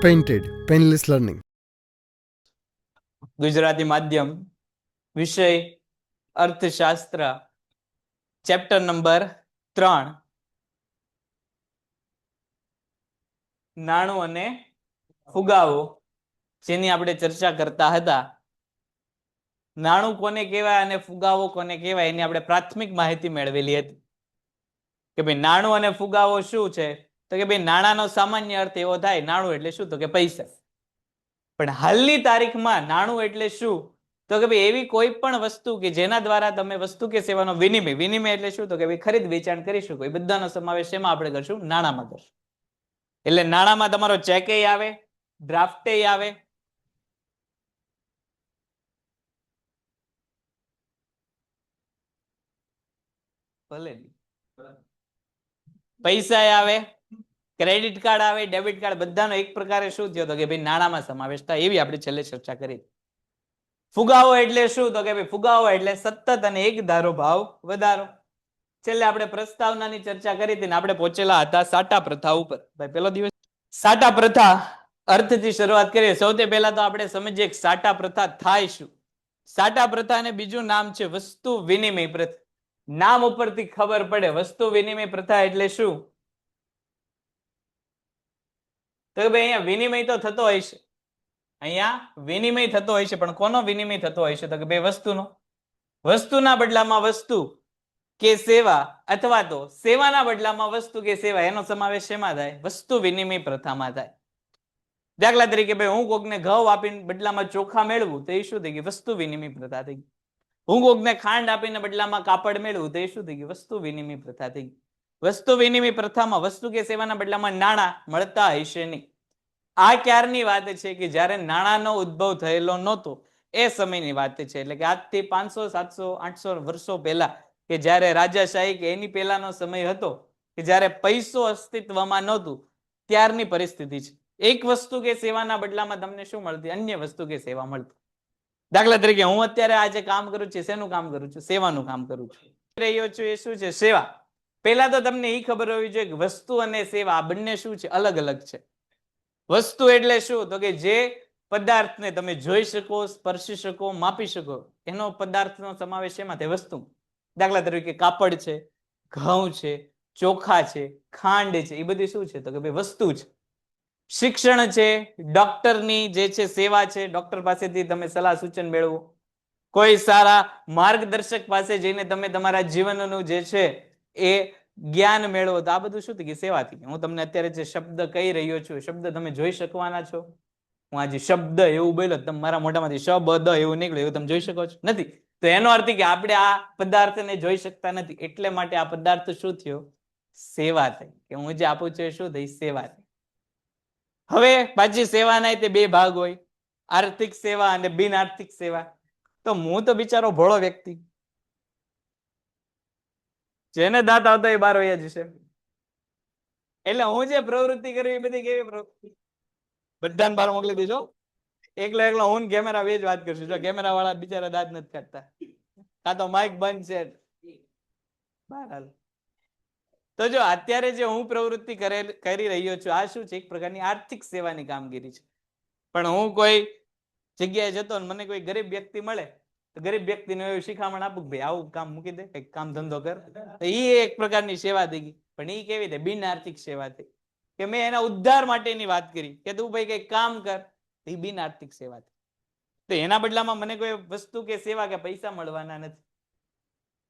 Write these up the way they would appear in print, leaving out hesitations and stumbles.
Painted, Painless Learning. Gujarati માધ્યમ વિષય અર્થશાસ્ત્ર ચેપ્ટર નંબર 3 નાણું અને ફુગાવો જેની આપણે ચર્ચા કરતા હતા. નાણું કોને કહેવાય અને ફુગાવો કોને કહેવાય એની આપણે પ્રાથમિક માહિતી મેળવેલી હતી કે ભાઈ નાણું અને ફુગાવો શું છે. તો કે ભાઈ નાણાંનો સામાન્ય અર્થ એવો થાય, નાણું એટલે શું, તો કે પૈસા. પણ હાલની તારીખમાં નાણું એટલે શું, તો કે ભાઈ એવી કોઈ પણ વસ્તુ કે જેના દ્વારા તમે વસ્તુ કે સેવાનો વિનિમય એટલે શું, તો કે ભાઈ ખરીદ વેચાણ કરી શકો. એ બધાનો સમાવેશ એમાં આપણે કરશું, નાણાંમાં કરશું. એટલે નાણાંમાં તમારો ચેકે આવે, ડ્રાફ્ટે આવે, ભલે પૈસા આવે, ક્રેડિટ કાર્ડ આવે, ડેબિટ કાર્ડ, બધાનો એક પ્રકારે શું થયો તો કે ભાઈ નાણાંમાં સમાવેશ થાય. એવી આપણે છેલ્લે ચર્ચા કરી. ફુગાવો એટલે શું, તો કે ભાઈ ફુગાવો એટલે સતત અને એક ધારો ભાવ વધારો. છેલ્લે આપણે પ્રસ્તાવનાની ચર્ચા કરી હતી ને આપણે પહોંચેલા હતા સાટા પ્રથા ઉપર. ભાઈ પેલો દિવસ સાટા પ્રથા અર્થથી શરૂઆત કરીએ. સૌથી પહેલા તો આપણે સમજીએ કે સાટા પ્રથા થાય શું. સાટા પ્રથાને બીજું નામ છે વસ્તુ વિનિમય પ્રથા. નામ ઉપરથી ખબર પડે વસ્તુ વિનિમય પ્રથા એટલે શું. તો ભાઈ અહીંયા વિનિમય તો થતો હોય છે, અહીંયા વિનિમય થતો હોય છે, પણ કોનો વિનિમય થતો હોય છે, તો કે બે વસ્તુનો. વસ્તુના બદલામાં વસ્તુ કે સેવા અથવા તો સેવાના બદલામાં વસ્તુ કે સેવા, એનો સમાવેશ શેમાં થાય, વસ્તુ વિનિમય પ્રથામાં થાય. દાખલા તરીકે ભાઈ હું કોકને ઘઉં આપીને બદલામાં ચોખા મેળવું તો એ શું થઈ ગયું, વસ્તુ વિનિમય પ્રથા થઈ ગઈ. હું કોકને ખાંડ આપીને બદલામાં કાપડ મેળવું તો એ શું થઈ ગયું, વસ્તુ વિનિમય પ્રથા થઈ ગઈ. વસ્તુ વિનિમય પ્રથામાં વસ્તુ કે સેવાના બદલામાં નાણાં મળતા હશે નહીં. આ ક્યારની વાત છે કે જ્યારે નાણાંનો ઉદ્ભવ થયેલો નહોતો એ સમયની વાત છે. એટલે કે આજથી 500, 700, 800 વર્ષો પહેલા કે જ્યારે રાજાશાહી કે એની પહેલાનો સમય હતો કે જ્યારે પૈસો અસ્તિત્વમાં નહોતું, ત્યારની પરિસ્થિતિ છે. એક વસ્તુ કે સેવાના બદલામાં તમને શું મળતી, અન્ય વસ્તુ કે સેવા મળતી. દાખલા તરીકે હું અત્યારે આજે કામ કરું છું, શેનું કામ કરું છું, સેવાનું કામ કરું છું. રહ્યો છું એ શું છે, સેવા. પહેલા તો તમને એ ખબર હોવી જોઈએ કે વસ્તુ અને સેવા આ બંને શું છે, અલગ અલગ છે. વસ્તુ એટલે શું, તો કે જે પદાર્થને તમે જોઈ શકો, સ્પર્શી શકો, માપી શકો, એનો પદાર્થનો સમાવેશ એમાં થાય વસ્તુ. દાખલા તરીકે કાપડ છે, ઘઉં છે, ચોખા છે, ખાંડ છે, એ બધી શું છે, તો કે ભાઈ વસ્તુ છે. શિક્ષણ છે, ડોક્ટરની જે છે સેવા છે, ડોક્ટર પાસેથી તમે સલાહ સૂચન મેળવો, કોઈ સારા માર્ગદર્શક પાસે જઈને તમે તમારા જીવનનું જે છે એ જ્ઞાન મેળવો, તો આ બધું શું થઈ ગયું, સેવાથી. હું તમને અત્યારે જે શબ્દ કહી રહ્યો છું, શબ્દ તમે જોઈ શકવાના છો. હું આજે શબ્દ એવું બોલ્યો, તમે મારા મોઢામાંથી શબ્દ એવું નીકળ્યું, એવું તમે જોઈ શકો છો નથી. તો એનો અર્થ કે આપણે આ પદાર્થને જોઈ શકતા નથી, એટલે માટે આ પદાર્થ શું થયો, સેવા થઈ. કે હું જે આપું છું એ શું થઈ, સેવા થઈ. હવે પાછી સેવાના તે બે ભાગ હોય, આર્થિક સેવા અને બિન આર્થિક સેવા. તો હું તો બિચારો ભોળો વ્યક્તિ, જેને દાંત આવતા એ બાર વયા જશે. એટલે હું જે પ્રવૃત્તિ કરું એ બધી કેવી પ્રવૃત્તિ, બધાને બાર મોકલી દીધો. એકલો હું કેમેરા બે જ વાત કરશું. જો કેમેરા વાળા બિચારા દાંત નથી કાઢતા, કાં તો માઇક બંધ છે. બહાર તો જો અત્યારે જે હું પ્રવૃત્તિ કરી રહ્યો છું, આ શું છે, એક પ્રકારની આર્થિક સેવાની કામગીરી છે. પણ હું કોઈ જગ્યાએ જતો ને મને કોઈ ગરીબ વ્યક્તિ મળે તો ગરીબ વ્યક્તિને એવું શિખામણ આપું કે ભાઈ આવું કામ મૂકી દે, કઈક કામ ધંધો કર, તો એ એક પ્રકારની સેવા થઈ ગઈ. પણ એ કેવી રીતે, બિન આર્થિક સેવા થઈ. કે મેં એના ઉદ્ધાર માટેની વાત કરી કે તું ભાઈ કઈક કામ કર, એ બિન આર્થિક સેવા થઈ. તો એના બદલામાં મને કોઈ વસ્તુ કે સેવા કે પૈસા મળવાના નથી.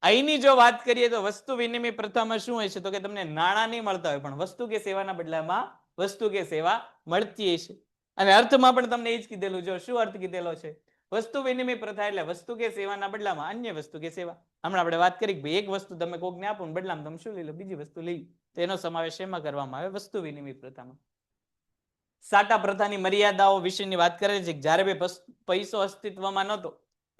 અહીંની જો વાત કરીએ તો વસ્તુ વિનિમય પ્રથામાં શું હોય છે, તો કે તમને નાણાં નહીં મળતા હોય, પણ વસ્તુ કે સેવાના બદલામાં વસ્તુ કે સેવા મળતી હશે. અને અર્થમાં પણ તમને એ જ કીધેલું. જો શું અર્થ કીધેલો છે, વસ્તુ વિનિમય પ્રથા એટલે વસ્તુ કે સેવાના બદલામાં અન્ય વસ્તુ કે સેવા. હમણાં આપણે વાત કરી કે ભાઈ એક વસ્તુ તમે કોકને આપો ને બદલામાં તમે શું લઈ લો, બીજી વસ્તુ લઈ લો. તો એનો સમાવેશ એમાં કરવામાં આવે, વસ્તુ વિનિમય પ્રથામાં. સાટા પ્રથાની મર્યાદાઓ વિશેની વાત કરે છે. જ્યારે પૈસો અસ્તિત્વમાં નહોતો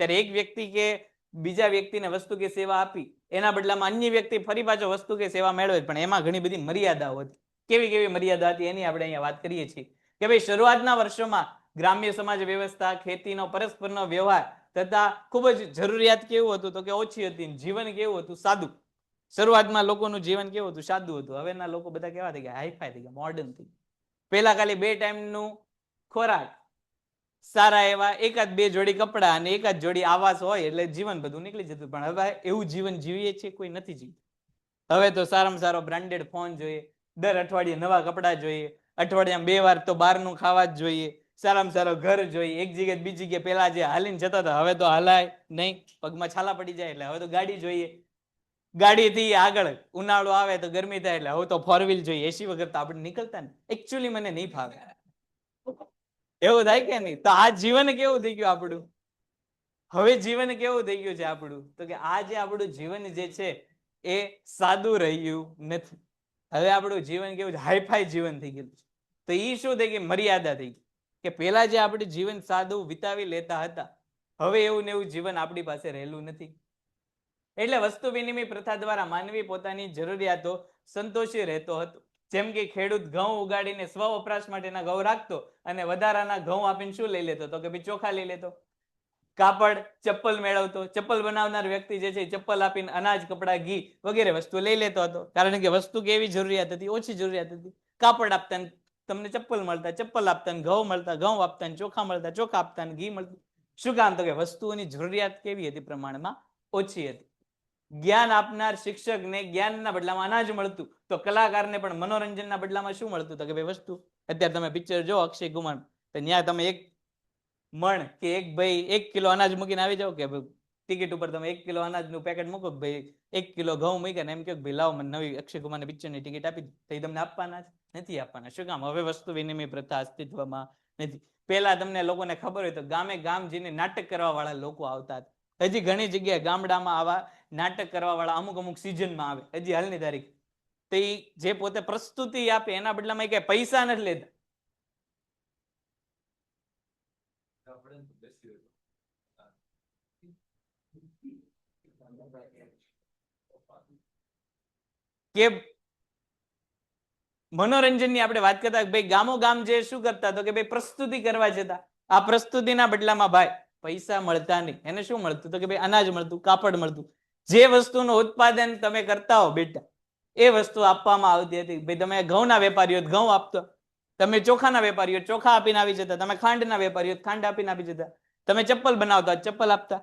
ત્યારે એક વ્યક્તિ કે બીજા વ્યક્તિને વસ્તુ કે સેવા આપી, એના બદલામાં અન્ય વ્યક્તિ ફરી પાછો વસ્તુ કે સેવા મેળવે, પણ એમાં ઘણી બધી મર્યાદાઓ હતી. કેવી કેવી મર્યાદા હતી એની આપણે અહીંયા વાત કરીએ છીએ. કે ભાઈ શરૂઆતના વર્ષોમાં ગ્રામ્ય સમાજ વ્યવસ્થા, ખેતીનો પરસ્પરનો વ્યવહાર તથા ખૂબ જ જરૂરિયાત કેવું હતું, તો કે ઓછી હતી. જીવન કેવું હતું, સાદું. શરૂઆતમાં લોકોનું જીવન કેવું હતું, સાદું હતું. હવેના લોકો બધા કેવા થઈ ગયા, હાઈફાઈ થઈ ગયા, મોડર્ન થઈ ગયા. પેલા ખાલી 2 ટાઈમનું ખોરાક, સારા એવા એકાદ 2 જોડી કપડા અને એકાદ જોડી આવાસ હોય એટલે જીવન બધું નીકળી જતું. પણ હવે એવું જીવન જીવીએ છીએ કોઈ નથી જીવતું. હવે તો સારામાં સારો બ્રાન્ડેડ ફોન જોઈએ, દર અઠવાડિયે નવા કપડા જોઈએ, અઠવાડિયામાં 2 વાર તો બહારનું ખાવા જ જોઈએ, સારામાં સારો ઘર જોઈએ, એક જગ્યાએ બીજી જગ્યાએ પેલા જે હાલીને જતા હતા હવે તો હાલાય નહીં, પગમાં છાલા પડી જાય એટલે હવે તો ગાડી જોઈએ. ગાડીથી આગળ ઉનાળો આવે તો ગરમી થાય એટલે હવે તો 4 વ્હીલ જોઈએ. એસી વગર તો આપણે નીકળતા ને. એકચ્યુઅલી મને નહીં ફાવે. એવું થાય કે નહીં? તો આ જીવન કેવું થઈ ગયું આપણું? હવે જીવન કેવું થઈ ગયું છે આપણું? તો કે આ જે આપણું જીવન જે છે એ સાદું રહ્યું નથી. હવે આપણું જીવન કેવું છે? હાઈફાઈ જીવન થઈ ગયું છે. તો એ શું થઈ ગયું? મર્યાદા થઈ ગઈ. કે પેલા જે આપણે જીવન સાદું વિતાવી લેતા હતા, હવે એવું ને એવું જીવન આપણી પાસે રહેલું નથી. એટલે વસ્તુ વિનિમય પ્રથા દ્વારા માનવી પોતાની જરૂરિયાતો સંતોષી રહેતો હતો. જેમ કે ખેડૂત ઘઉં ઉગાડીને સ્વ વપરાશ માટેના ઘઉં રાખતો અને વધારાના ઘઉં આપીને શું લઈ લેતો? તો કે ભાઈ ચોખા લઈ લેતો. કાપડ ચપ્પલ મેળવતો, ચપ્પલ બનાવનાર વ્યક્તિ જે છે ચપ્પલ આપીને અનાજ, કપડા, ઘી વગેરે વસ્તુ લઈ લેતો હતો. કારણ કે વસ્તુ કેવી જરૂરિયાત હતી? ઓછી જરૂરિયાત હતી. કાપડ આપતા તમને ચપ્પલ મળતા, ચપ્પલ આપતા ઘઉં મળતા, ઘઉં આપતા ચોખા મળતા, ચોખા આપતા ઘી મળતું. શું કામ? તો કે વસ્તુઓની જરૂરિયાત કેવી હતી? પ્રમાણમાં ઓછી હતી. જ્ઞાન આપનાર શિક્ષકને જ્ઞાનના બદલામાં અનાજ મળતું, તો કલાકારને પણ મનોરંજનના બદલામાં શું મળતું? તો કે ભાઈ વસ્તુ. અત્યારે તમે પિક્ચર જો અક્ષય કુમાર, તો ત્યાં તમે 1 મણ કે 1 કિલો અનાજ મૂકીને આવી જાવ કે ટિકિટ ઉપર તમે 1 કિલો અનાજનું પેકેટ મૂકો, ભાઈ 1 કિલો ઘઉં મૂક્યા ને એમ કે ભાઈ લાવો મને નવી અક્ષય કુમારની પિક્ચરની ટિકિટ આપી, તો એ તમને આપવાના નથી આપવાના. શું કામ? હવે વસ્તુ વિનિમય પ્રથા અસ્તિત્વમાં નથી. પેલા તમને લોકોને ખબર હોય તો ગામે ગામ જઈને નાટક કરવા વાળા લોકો આવતા હતા. હજી ઘણી જગ્યાએ ગામડામાં આવા નાટક કરવા વાળા અમુક સિઝનમાં આવે, હજી હાલની તારીખ. તો એ જે પોતે પ્રસ્તુતિ આપે એના બદલામાં કઈ પૈસા નથી લેતા. કે મનોરંજનની આપણે વાત કરતા, ભાઈ ગામો ગામ જે શું કરતા? તો કે ભાઈ પ્રસ્તુતિ કરવા જતા. આ પ્રસ્તુતિના બદલામાં ભાઈ પૈસા મળતા નહીં. એને શું મળતું? તો કે ભાઈ અનાજ મળતું, કાપડ મળતું. જે વસ્તુનું ઉત્પાદન તમે કરતા હો બેટા, એ વસ્તુ આપવામાં આવતી હતી. ભાઈ તમે ઘઉંના વેપારીઓ ઘઉં આપતો, તમે ચોખાના વેપારીઓ ચોખા આપીને આવી જતા, તમે ખાંડના વેપારીઓ ખાંડ આપીને આપી જતા, તમે ચપ્પલ બનાવતા ચપ્પલ આપતા.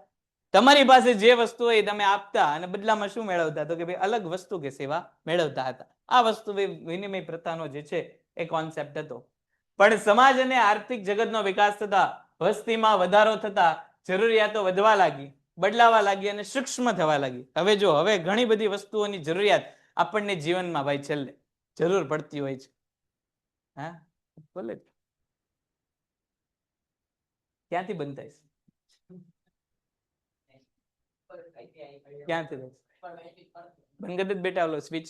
તમારી પાસે જે વસ્તુ હોય તમે આપતા અને બદલામાં શું મેળવતા? તો કે ભાઈ અલગ વસ્તુ કે સેવા મેળવતા હતા. આ વસ્તુ વિનિમય પ્રથાનો જે છે એ કોન્સેપ્ટ હતો. પણ સમાજ અને આર્થિક જગતનો વિકાસ થતા, વસ્તીમાં વધારો થતા, જરૂરિયાતો વધવા લાગી, બદલાવા લાગી અને સૂક્ષ્મ થવા લાગી. હવે જો હવે ઘણી બધી વસ્તુઓની જરૂરિયાત આપણને જીવનમાં ભાઈ છેલ્લે જરૂર પડતી હોય છે. હા બોલે ક્યાંથી બનતા છે? ક્યાંથી બંધ જ બેટા ઓલો સ્વિચ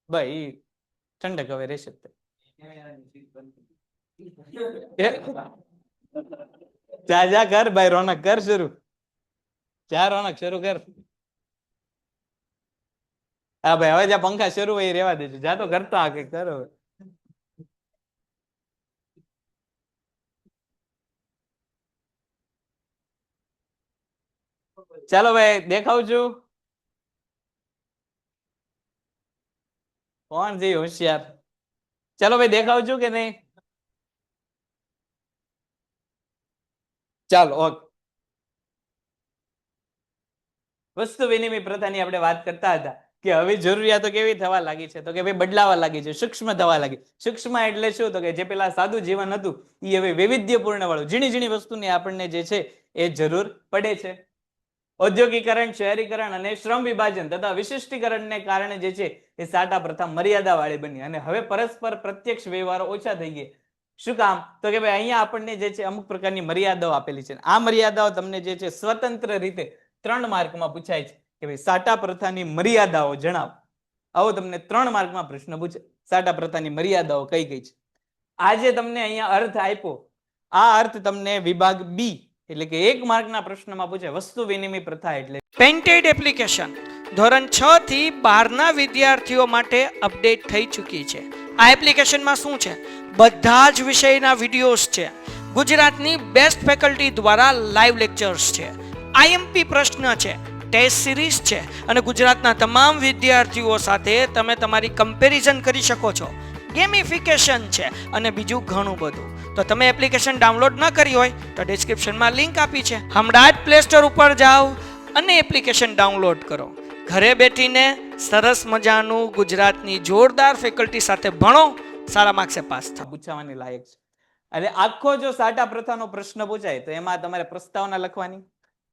ભાઈ ઠંડક હવે રહેશે. જા કર ભાઈ, રોનક કર શરૂ. જા રોનક શરૂ કર. હા ભાઈ હવે જ્યાં પંખા શરૂ હોય રેવા દેજો. જા તો કરતો આ કઈ કરો. ચાલો ભાઈ દેખાવ છું. કોણ છે હોશિયાર? ચાલો ભાઈ દેખાવ છું કે નહીં? ચાલો ઓકે. વસ્તુ વિનિમય પ્રથાની આપણે વાત કરતા હતા કે હવે જરૂરિયાતો કેવી થવા લાગી છે? તો કે ભાઈ બદલાવા લાગી છે, સૂક્ષ્મ થવા લાગી. સૂક્ષ્મ એટલે શું? તો કે જે પેલા સાદું જીવન હતું એ હવે વૈવિધ્યપૂર્ણ વાળું, ઝીણી ઝીણી વસ્તુની આપણને જે છે એ જરૂર પડે છે. ઔદ્યોગિકરણ, શહેરીકરણ અને શ્રમ વિભાજન તથા વિશિષ્ટીકરણને કારણે જે છે એ સાટા પ્રથા મર્યાદા વાળી બની અને હવે પરસ્પર પ્રત્યક્ષ વ્યવહારો ઓછા થઈ ગયા. શું કામ? તો કે ભાઈ અહીંયા આપણને જે છે અમુક પ્રકારની મર્યાદાઓ આપેલી છે. આ મર્યાદાઓ તમને જે છે સ્વતંત્ર રીતે 3 માર્કમાં પૂછાય છે કે ભાઈ સાટા પ્રથાની મર્યાદાઓ જણાવો. આવો તમને 3 માર્કમાં પ્રશ્ન પૂછે. સાટા પ્રથાની મર્યાદાઓ કઈ કઈ છે? આજે તમને અહીંયા અર્થ આપ્યો. આ અર્થ તમને વિભાગ બી એટલે કે 1 માર્કના પ્રશ્નમાં પૂછે. વસ્તુ વિનિમય પ્રથા એટલે પેન્ટેડ એપ્લિકેશન ધોરણ 6 થી 12ના વિદ્યાર્થીઓ માટે અપડેટ થઈ ચૂકી છે. આ એપ્લિકેશનમાં શું છે? બધા જ વિષયના વિડીયોઝ છે. ગુજરાતની બેસ્ટ ફેકલ્ટી દ્વારા લાઈવ લેક્ચર્સ છે. આઈએમપી પ્રશ્ન છે. ટેસ્ટ સિરીઝ છે અને ગુજરાતના તમામ વિદ્યાર્થીઓ સાથે તમે તમારી કમ્પેરિઝન કરી શકો છો. ગેમિફિકેશન છે અને બીજું ઘણું બધું. તો તમે એપ્લિકેશન ડાઉનલોડ ન કરી હોય તો ડિસ્ક્રિપ્શનમાં લિંક આપી છે. હમણાં જ પ્લે સ્ટોર ઉપર જાઓ અને એપ્લિકેશન ડાઉનલોડ કરો. ઘરે બેઠીને સરસ મજાનું ગુજરાતની જોરદાર ફેકલ્ટી સાથે ભણો, સારા માર્ક્સે પાસ થાઓ. પૂછવાની લાયક છે. અને આખો જો સાટા પ્રથાનો પ્રશ્ન પૂછાય તો એમાં તમારે પ્રસ્તાવના લખવાની,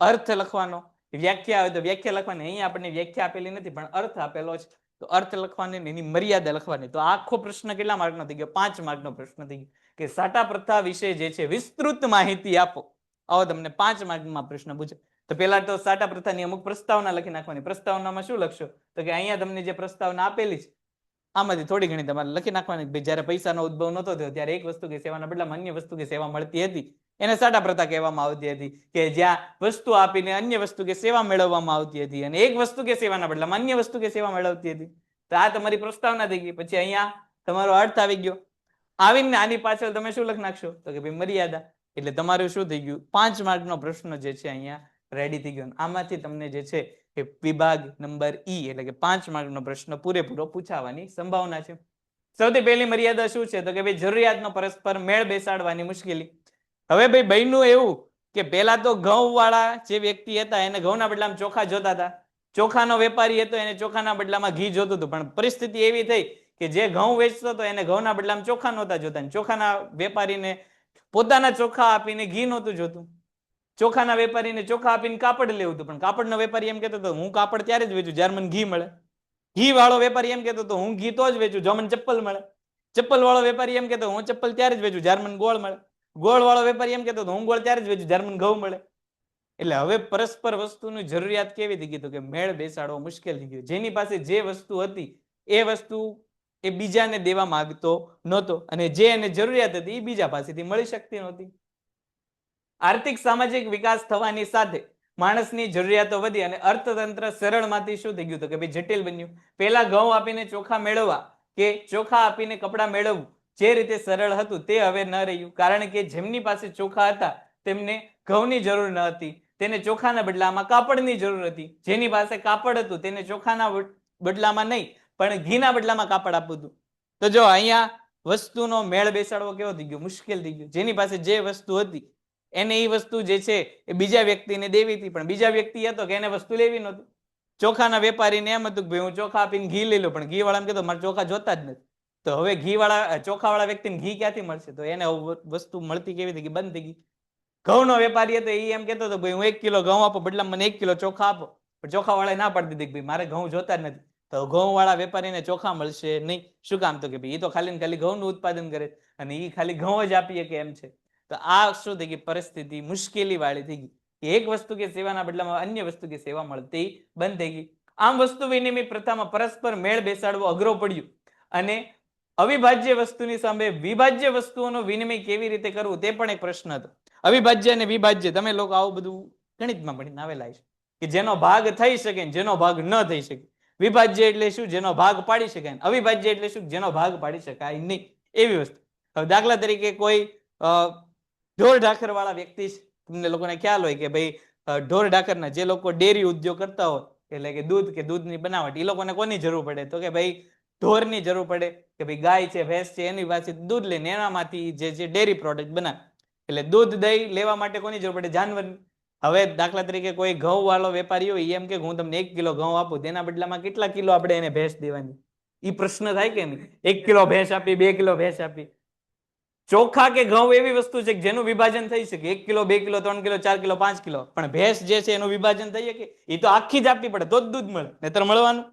અર્થ લખવાનો, વ્યાખ્યા હોય તો વ્યાખ્યા લખવાની. અહીંયા આપણને વ્યાખ્યા આપેલી નથી પણ અર્થ આપેલો છે તો અર્થ લખવાની, એની મર્યાદા લખવાની. તો આખો પ્રશ્ન કેટલા માર્કનો થઈ ગયો? 5 માર્કનો પ્રશ્ન થઈ ગયો કે સાટા પ્રથા વિશે જે છે વિસ્તૃત માહિતી આપો. આવો તમને 5 માર્કમાં પ્રશ્ન પૂછે. તો પેલા તો સાટા પ્રથાની અમુક પ્રસ્તાવના લખી નાખવાની. પ્રસ્તાવનામાં શું લખશો તો કે અહીંયા તમને જે પ્રસ્તાવના આપેલી છે આમાંથી થોડી ઘણી તમારે લખી નાખવાની. ભાઈ જ્યારે પૈસાનો ઉદ્ભવ નહોતો થયો ત્યારે એક વસ્તુ કે સેવાના બદલામાં અન્ય વસ્તુ કે સેવા મળતી હતી, એને સાટા પ્રથા કહેવામાં આવતી હતી. કે જ્યાં વસ્તુ આપીને અન્ય વસ્તુ કે સેવા મેળવવામાં આવતી હતી અને એક વસ્તુ કે સેવાના બદલામાં અન્ય વસ્તુ કે સેવા મેળવતી હતી. તો આ તમારી પ્રસ્તાવના થઈ ગઈ. પછી અહીંયા તમારો અર્થ આવી ગયો. આવીને આની પાછળ તમે શું લખી નાખશો તો કે ભાઈ મર્યાદા. એટલે તમારું શું થઈ ગયું? 5 માર્કનો પ્રશ્ન જે છે અહીંયા રેડી થઈ ગયો. આમાંથી તમને જે છે એ વિભાગ નંબર ઈ એટલે કે 5 માર્કનો પ્રશ્ન પૂરેપૂરો પૂછાવાની સંભાવના છે. સૌથી પહેલી મર્યાદા શું છે તો કે ભાઈ જરૂરિયાતનો પરસ્પર મેળ બેસાડવાની મુશ્કેલી. હવે ભાઈ બન્યું એવું કે પહેલા તો ઘઉં વાળા જે વ્યક્તિ હતા એને ઘઉંના બદલામાં ચોખા જોતા હતા. ચોખાનો વેપારી હતો એને ચોખાના બદલામાં ઘી જોતું હતું. પણ પરિસ્થિતિ એવી થઈ કે જે ઘઉં વેચતો હતો એને ઘઉંના બદલામાં ચોખા નહોતા જોતા. ચોખાના વેપારીને પોતાના ચોખા આપીને ઘી નહોતું જોતું. ચોખાના વેપારીને ચોખા આપીને કાપડ લેવું હતું. પણ કાપડનો વેપારી એમ કહેતો હતો હું કાપડ ત્યારે જ વેચું જ્યારે મને ઘી મળે. ઘી વાળો વેપારી એમ કહેતો હતો હું ઘી તો જ વેચું જો મને ચપ્પલ મળે. ચપ્પલ વાળો વેપારી એમ કહેતો હું ચપ્પલ ત્યારે જ વેચું જ્યારે મને ગોળ મળે. ગોળ વાળો વેપારી એમ કહેતો હું ગોળ ત્યારે જ વેચું જ્યારે મને ઘઉં મળે. એટલે હવે પરસ્પર વસ્તુની જરૂરિયાત કેવી થઈ ગઈ તો કે મેળ બેસાડવો મુશ્કેલ થઈ ગયો. જેની પાસે જે વસ્તુ હતી એ વસ્તુ એ બીજાને દેવા માંગતો નહોતો અને જે એને જરૂરિયાત હતી એ બીજા પાસેથી મળી શકતી નહોતી. આર્થિક સામાજિક વિકાસ થવાની સાથે માણસની જરૂરિયાતો વધી અને અર્થતંત્ર સરળમાંથી શું થઈ ગયું તો કે ભાઈ જટિલ બન્યું. પહેલા ઘઉં આપીને ચોખા મેળવવા કે ચોખા આપીને કપડાં મેળવવું જે રીતે સરળ હતું તે હવે ન રહ્યું. કારણ કે જેમની પાસે ચોખા હતા તેમને ઘઉંની જરૂર ન હતી, તેને ચોખાના બદલામાં કાપડની જરૂર હતી. જેની પાસે કાપડ હતું તેને ચોખાના બદલામાં નહીં પણ ઘીના બદલામાં કાપડ આપવું હતું. તો જો અહીંયા વસ્તુનો મેળ બેસાડવો કેવો થઈ ગયો? મુશ્કેલ થઈ ગયો. જેની પાસે જે વસ્તુ હતી એને એ વસ્તુ જે છે એ બીજા વ્યક્તિને દેવી હતી પણ બીજા વ્યક્તિ હતો કે એને વસ્તુ લેવી નહોતી. ચોખાના વેપારીને એમ હતું કે ભાઈ હું ચોખા આપીને ઘી લઈ લઉં પણ ઘી વાળા એમ કહેતો મારે ચોખા જોતા જ નથી. તો હવે ઘી વાળા ચોખા વાળા વ્યક્તિને ઘી ક્યાંથી મળશે? તો એને વસ્તુ મળતી કેવી થઈ ગઈ? બંધ થઈ ગઈ. ઘઉંનો વેપારી હતો એ એમ કહેતો હતો ભાઈ હું 1 કિલો ઘઉં આપો બદલામાં મને 1 કિલો ચોખા આપો. પણ ચોખા વાળાએ ના પાડી દીધી ભાઈ મારે ઘઉં જોતા જ નથી. તો ઘઉં વાળા વેપારીને ચોખા મળશે નહીં. શું કામ? તો કે ભાઈ એ તો ખાલી ને ખાલી ઘઉંનું ઉત્પાદન કરે અને એ ખાલી ઘઉં જ આપીએ કે એમ છે. તો આ શું થઈ ગઈ? પરિસ્થિતિ મુશ્કેલી વાળી થઈ ગઈ. એક વસ્તુ કે સેવાના બદલામાં અન્ય વસ્તુ કે સેવા મળતી બંધ થઈ ગઈ. આમ વસ્તુ વિનિમય પ્રથામાં પરસ્પર મેળ બેસાડવો અઘરો પડ્યું અને અવિભાજ્ય વસ્તુની સામે વિભાજ્ય વસ્તુઓનો વિનિમય કેવી રીતે કરવું તે પણ એક પ્રશ્ન હતો. અવિભાજ્ય અને વિભાજ્ય તમે લોકો આવું બધું ગણિતમાં ભણીને આવેલા છે કે જેનો ભાગ થઈ શકે જેનો ભાગ ન થઈ શકે. વિભાજ્ય એટલે શું? જેનો ભાગ પાડી શકાય. અવિભાજ્ય એટલે શું? જેનો ભાગ પાડી શકાય નહીં એવી વસ્તુ. હવે દાખલા તરીકે કોઈ ઢોર ઢાખર વાળા વ્યક્તિ છે, તમને લોકોને ખ્યાલ હોય કે ભાઈ ઢોર ઢાખરના જે લોકો ડેરી ઉદ્યોગ કરતા હોય એટલે કે દૂધની બનાવટ, એ લોકોને કોની જરૂર પડે તો કે ભાઈ ઢોરની જરૂર પડે કે ભાઈ ગાય છે ભેંસ છે એની પાસે દૂધ લઈને એનામાંથી જે ડેરી પ્રોડક્ટ બનાવે. એટલે દૂધ દહીં લેવા માટે કોની જરૂર પડે? જાનવરની. હવે દાખલા તરીકે કોઈ ઘઉં વાળો વેપારી હોય એમ કે હું તમને 1 કિલો ઘઉં આપું તેના બદલામાં કેટલા કિલો આપણે એને ભેંસ દેવાની? એ પ્રશ્ન થાય કે નહીં? 1 કિલો ભેંસ આપી, 2 કિલો ભેંસ આપી. ચોખા કે ઘઉં એવી વસ્તુ છે કે જેનું વિભાજન થઈ શકે 1 kilo 2 kilo 3 kilo 4 kilo 5 kilo. પણ ભેંસ જે છે એનું વિભાજન થઈ શકે? એ તો આખી જ આપવી પડે તો જ દૂધ મળે, નહીતર મળવાનું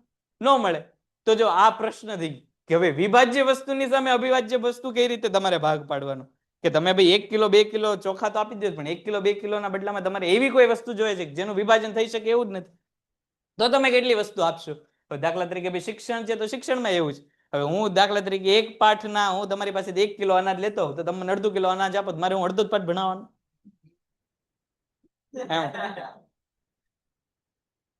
ન મળે. તો જો આ પ્રશ્ન થઈ કે હવે વિભાજ્ય વસ્તુની સામે અવિભાજ્ય વસ્તુ કઈ રીતે તમારે ભાગ પાડવાનો? કે તમે ભાઈ 1 કિલો 2 કિલો ચોખા તો આપી દો પણ 1 કિલો 2 કિલોના બદલામાં તમારે એવી કોઈ વસ્તુ જોઈએ છે જેનું વિભાજન થઈ શકે એવું જ નથી. તો તમે કેટલી વસ્તુ આપશો? દાખલા તરીકે ભાઈ શિક્ષણ છે તો શિક્ષણમાં એવું છે. હવે હું દાખલા તરીકે એક પાઠના હું તમારી પાસે 1 કિલો અનાજ લેતો હોઉં તો તમે મને 1/2 કિલો અનાજ આપો મારે હું અડધો જ પાઠ ભણાવવાનો.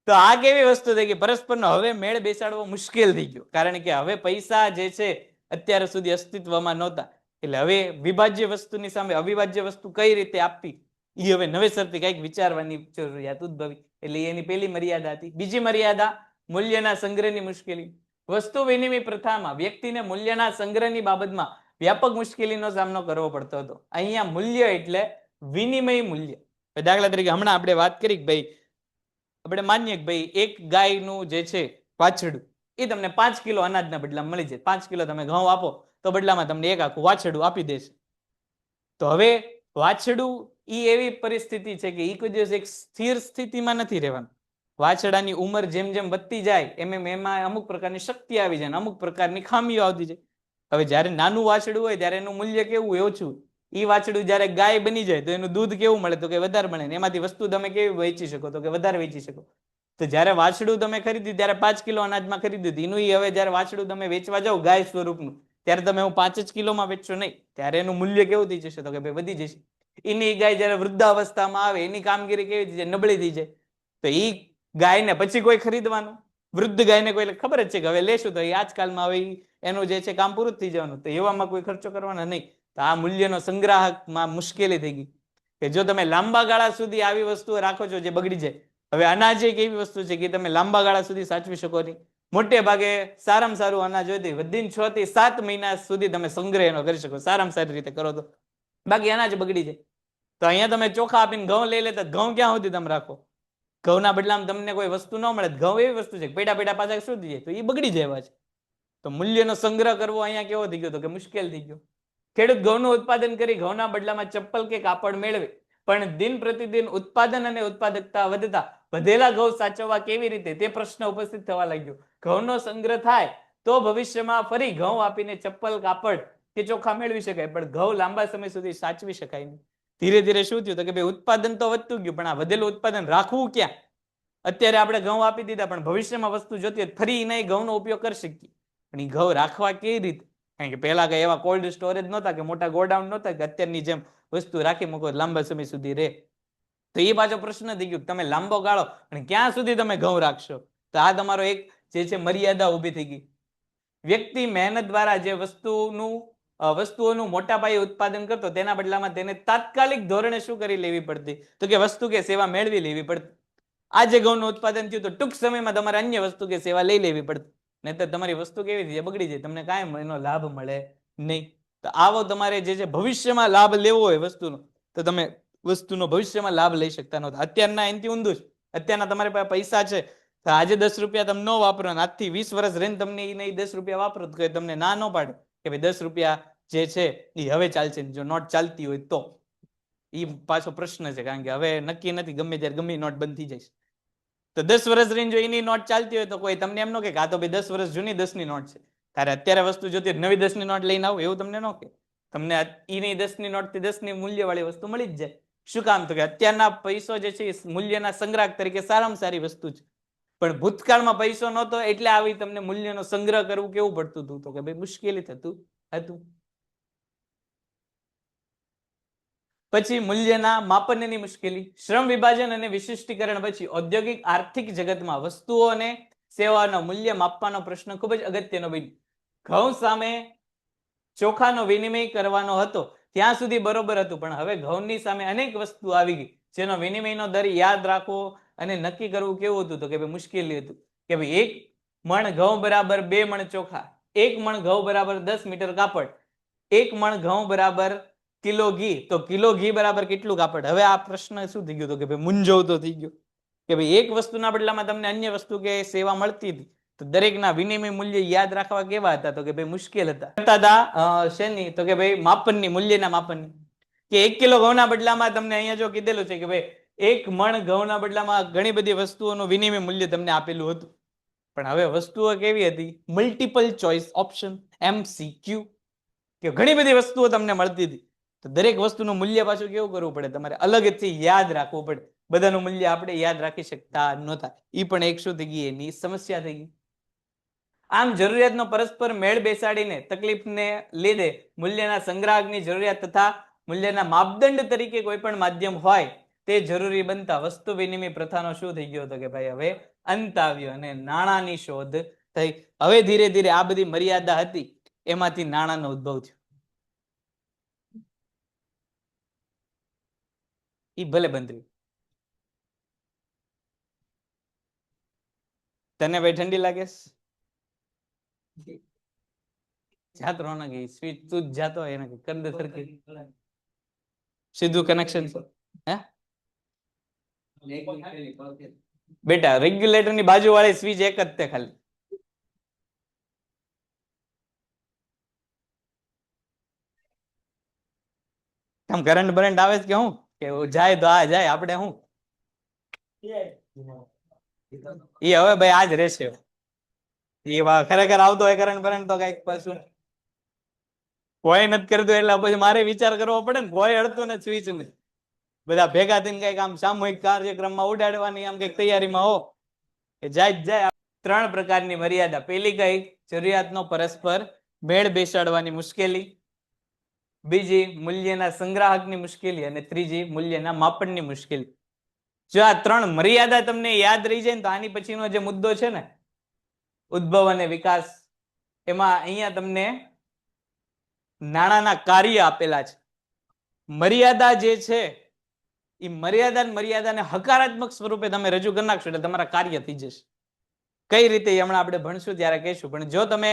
તો આ કેવી વસ્તુ થઈ ગઈ? પરસ્પરનો હવે મેળ બેસાડવો મુશ્કેલ થઈ ગયો. કારણ કે હવે પૈસા જે છે અત્યાર સુધી અસ્તિત્વમાં નહોતા. એટલે હવે વિભાજ્ય વસ્તુની સામે અવિભાજ્ય વસ્તુ કઈ રીતે આપવી એ હવે નવેસરથી કંઈક વિચારવાની જરૂરિયાત ઉદ્ભવી. એટલે એની પહેલી મર્યાદા હતી. બીજી મર્યાદા મૂલ્યના સંગ્રહની મુશ્કેલી. વસ્તુ વિનિમય પ્રથામાં વ્યક્તિને મૂલ્યના સંગ્રહની બાબતમાં વ્યાપક મુશ્કેલીનો સામનો કરવો પડતો હતો. અહીંયા મૂલ્ય એટલે વિનિમય મૂલ્ય. દાખલા તરીકે હમણાં આપણે વાત કરી કે ભાઈ આપણે માનીએ કે ભાઈ એક ગાયનું જે છે વાછરડું એ તમને 5 કિલો અનાજના બદલામાં મળી જાય. 5 કિલો તમે ઘઉં આપો તો બદલામાં તમને એક આખું વાછરડું આપી દેશે. તો હવે વાછરડું ઈ એવી પરિસ્થિતિ છે કે ઈ કોઈ દિવસ એક સ્થિર સ્થિતિમાં નથી રહેવાનું. વાછરડાની ઉંમર જેમ જેમ વધતી જાય એમ એમાં અમુક પ્રકારની શક્તિ આવી જાય, અમુક પ્રકારની ખામીઓ આવતી જાય. હવે જ્યારે નાનું વાછરડું હોય ત્યારે એનું મૂલ્ય કેવું હોય? ઓછું. ઈ વાછરડું જ્યારે ગાય બની જાય તો એનું દૂધ કેવું મળે? તો કે વધારે મળે. એમાંથી વસ્તુ તમે કેવી વેચી શકો? તો કે વધારે વેચી શકો. તો જ્યારે વાછરડું તમે ખરીદ્યું ત્યારે 5 કિલો અનાજમાં ખરીદ્યું એનું હવે જ્યારે વાછરડું તમે વેચવા જાઓ ગાય સ્વરૂપનું ત્યારે તમે હું 5 જ કિલોમાં વેચશો નહીં. ત્યારે એનું મૂલ્ય કેવું થઈ જશે? તો કે ભાઈ વધી જશે. એની ગાય જ્યારે વૃદ્ધાવસ્થામાં આવે એની કામગીરી કેવી થઈ જાય? નબળી થઈ જાય. તો ઈ ગાયને પછી કોઈ ખરીદવાનું? વૃદ્ધ ગાયને કોઈ ખબર જ છે કે હવે લેશું તો એ આજકાલમાં હવે એનું જે છે કામ પૂરું થઈ જવાનું. તો એવામાં કોઈ ખર્ચો કરવાનો નહીં. તો આ મૂલ્યનો સંગ્રાહકમાં મુશ્કેલી થઈ ગઈ કે જો તમે લાંબા ગાળા સુધી આવી વસ્તુઓ રાખો છો જે બગડી જાય. હવે અનાજ એક એવી વસ્તુ છે કે તમે લાંબા ગાળા સુધી સાચવી શકો નહીં. મોટે ભાગે સારામાં સારું અનાજ હોય તો વધીને 6 થી 7 મહિના સુધી તમે સંગ્રહ એનો કરી શકો સારામાં સારી રીતે કરો તો. બાકી અનાજ બગડી જાય. તો અહીંયા તમે ચોખા આપીને ઘઉં લઈ લેતા ઘઉં ક્યાં સુધી તમે રાખો? ઘઉંના બદલામાં તમને કોઈ વસ્તુ ન મળે. ઘઉં એવી વસ્તુ છે પેડા પેડા પાછા શું થઈ જાય? તો એ બગડી જાય છે. તો મૂલ્યનો સંગ્રહ કરવો અહીંયા કેવો થઈ ગયો? તો કે મુશ્કેલ થઈ ગયો. ખેડૂત ઘઉંનું ઉત્પાદન કરી ઘઉંના બદલામાં ચપ્પલ કે કાપડ મેળવે પણ દિન પ્રતિદિન ઉત્પાદન અને ઉત્પાદકતા વધતા વધેલા ઘઉં સાચવવા કેવી રીતે તે પ્રશ્ન ઉપસ્થિત થવા લાગ્યો. ઘઉંનો સંગ્રહ થાય તો ભવિષ્યમાં ફરી ઘઉં આપીને ચપ્પલ કાપડ કે ચોખા મેળવી શકાય પણ ઘઉં લાંબા સમય સુધી સાચવી શકાય નહીં. ધીરે ધીરે શું થયું? તો કે ભાઈ ઉત્પાદન તો વધતું ગયું પણ આ વધેલું ઉત્પાદન રાખવું ક્યાં? અત્યારે આપણે ઘઉં આપી દીધા પણ ભવિષ્યમાં વસ્તુ જોતી હોય ફરી નહીં ઘઉંનો ઉપયોગ કરી શકીએ પણ એ ઘઉં રાખવા કેવી રીતે? કારણ કે પહેલા કઈ એવા કોલ્ડ સ્ટોરેજ નહોતા કે મોટા ગોડાઉન નહોતા કે અત્યારની જેમ વસ્તુ રાખી મૂકો લાંબા સમય સુધી રહે. તો એ પાછો પ્રશ્ન થઈ ગયો તમે લાંબો ગાળો અને ક્યાં સુધી તમે ઘઉં રાખશો? તો આ તમારો એક જે છે મર્યાદા ઊભી થઈ ગઈ. વ્યક્તિ મહેનત દ્વારા જે વસ્તુઓનું મોટા પાયે ઉત્પાદન કરતો તેના બદલામાં તેને તાત્કાલિક ધોરણે શું કરી લેવી પડતી? તો કે વસ્તુ કે સેવા મેળવી લેવી પડતી. આજે ઘઉંનું ઉત્પાદન થયું તો ટૂંક સમયમાં તમારે અન્ય વસ્તુ કે સેવા લઈ લેવી પડતી. નહીતર તમારી વસ્તુ કેવી થઈ જાય? બગડી જાય. તમને કાંઈ એનો લાભ મળે નહીં. તો આવો તમારે જે છે ભવિષ્યમાં લાભ લેવો હોય વસ્તુનો તો તમે વસ્તુનો ભવિષ્યમાં લાભ લઈ શકતા નહોતા. અત્યારના એનથી ઊંધું જ. અત્યારના તમારી પાસે પૈસા છે તો આજે 10 રૂપિયા તમે ન વાપરો આજથી 20 વર્ષ રહીને તમને એ નહીં 10 રૂપિયા વાપરો તો તમને ના ન પાડે કે ભાઈ 10 રૂપિયા જે છે એ હવે ચાલશે જો નોટ ચાલતી હોય તો. એ પાછો પ્રશ્ન છે કારણ કે હવે નક્કી નથી ગમે ત્યારે ગમે નોટ બંધ થઈ જાય. તો 10 વર્ષ રહીને જો એની નોટ ચાલતી હોય તો કોઈ તમને એમ ન કે આ તો ભાઈ 10 વર્ષ જૂની 10 ની નોટ છે. ત્યારે અત્યારે વસ્તુ જોતી નવી 10 ની નોટ લઈને આવો એવું તમને ન કે. તમને એની 10 ની નોટ થી 10 ની મૂલ્યવાળી વસ્તુ મળી જ જાય. શું કામ? તો કે અત્યારના પૈસો જે છે મૂલ્યના સંગ્રાહક તરીકે સારામાં સારી વસ્તુ છે. પણ ભૂતકાળમાં પૈસો નહોતો એટલે આવી તમને મૂલ્યનો સંગ્રહ કરવું કેવું પડતું હતું? તો કે ભાઈ મુશ્કેલી થતું હતું. પછી મૂલ્યના માપનની મુશ્કેલી. શ્રમ વિભાજન અને વિશિષ્ટીકરણ પછી ઔદ્યોગિક આર્થિક જગતમાં વસ્તુઓ અને સેવાઓનો મૂલ્ય માપવાનો પ્રશ્ન ખૂબ જ અગત્યનો બન્યો. ઘઉં સામે ચોખાનો વિનિમય કરવાનો હતો ત્યાં સુધી બરોબર હતું પણ હવે ઘઉંની સામે અનેક વસ્તુ આવી ગઈ જેનો વિનિમયનો દર યાદ રાખવો અને નક્કી કરવું કેવું હતું? તો કે ભાઈ મુશ્કેલી હતું કે ભાઈ 1 મણ ઘઉં બરાબર 2 મણ ચોખા, 1 મણ ઘઉં બરાબર 10 મીટર કાપડ, 1 મણ ઘઉં બરાબર કિલો ઘી. તો કિલો ઘી બરાબર કેટલું કાપડ? હવે આ પ્રશ્ન શું થઈ ગયો? તો કે ભાઈ મૂંઝવતો થઈ ગયો કે ભાઈ એક વસ્તુના બદલામાં તમને અન્ય વસ્તુ કે સેવા મળતી હતી તો દરેકના વિનિમય મૂલ્ય યાદ રાખવા કેવા હતા? તો કે ભાઈ મુશ્કેલ હતા. શેની? તો કે ભાઈ માપનની, મૂલ્યના માપનની. કે 1 કિલો ઘઉંના બદલામાં તમને અહીંયા જો કીધેલું છે કે ભાઈ 1 મણ ઘઉંના બદલામાં ઘણી બધી વસ્તુઓનું વિનિમય મૂલ્ય તમને આપેલું હતું પણ હવે વસ્તુઓ કેવી હતી? મલ્ટિપલ ચોઇસ ઓપ્શન MCQ કે ઘણી બધી વસ્તુઓ તમને મળતી હતી તો દરેક વસ્તુનું મૂલ્ય પાછું કેવું કરવું પડે? તમારે અલગથી યાદ રાખવું પડે. બધાનું મૂલ્ય આપણે યાદ રાખી શકતા નહોતા. એ પણ એક શું થઈ ગઈ? એની સમસ્યા થઈ ગઈ. આમ જરૂરિયાતનો પરસ્પર મેળ બેસાડીને તકલીફને લીધે મૂલ્યના સંગ્રાહકની જરૂરિયાત તથા મૂલ્યના માપદંડ તરીકે કોઈ પણ માધ્યમ હોય તે જરૂરી બનતા વસ્તુ વિનિમય પ્રથાનો શું થઈ ગયો? તો કે ભાઈ હવે અંત આવ્યો અને નાણાંની શોધ થઈ. હવે ધીરે ધીરે આ બધી મર્યાદા હતી એમાંથી નાણાંનો ઉદ્ભવ થયો. એ ભલે બંધ રહ્યું. તને ભાઈ ઠંડી લાગે છે? જાત રોનક સ્વીચ તું જ જાતો એને કરી દે સરખી. સીધું કનેક્શન છે હે બેટા, રેગ્યુલેટર ની બાજુ વાળી સ્વિચ એક જ તે ખાલી. આમ કરંટ બરંટ આવે છે કે હું કે જાય તો આ જાય, આપણે હું એ હવે ભાઈ આજ રહેશે. એ ખરેખર આવતો હોય કરંટ બરંટ તો કઈક પાછું કોઈ નથી કરતું એટલે પછી મારે વિચાર કરવો પડે ને. કોઈ અડતું ને સ્વિચ ને બધા ભેગા થઈને કઈક આમ સામૂહિક કાર્યક્રમમાં ઉડાડવાની આમ કઈક તૈયારીમાં હો કે જાય જ જાય. 3 પ્રકારની મર્યાદા. પેલી કઈ? જરૂરિયાતનો પરસ્પર મેળ બેસાડવાની મુશ્કેલી, બીજી મૂલ્યના સંગ્રાહકની મુશ્કેલી, અને ત્રીજી મૂલ્યના માપનની મુશ્કેલી. જો આ 3 મર્યાદા તમને યાદ રહી જાય ને તો આની પછીનો જે મુદ્દો છે ને ઉદ્ભવ અને વિકાસ, એમાં અહીંયા તમને નાણાના કાર્ય આપેલા છે. મર્યાદા જે છે એ મર્યાદાને હકારાત્મક સ્વરૂપે તમે રજૂ કરી નાખશો એટલે તમારા કાર્ય થઈ જશે. કઈ રીતે હમણાં આપણે ભણશું ત્યારે કહીશું. પણ જો તમે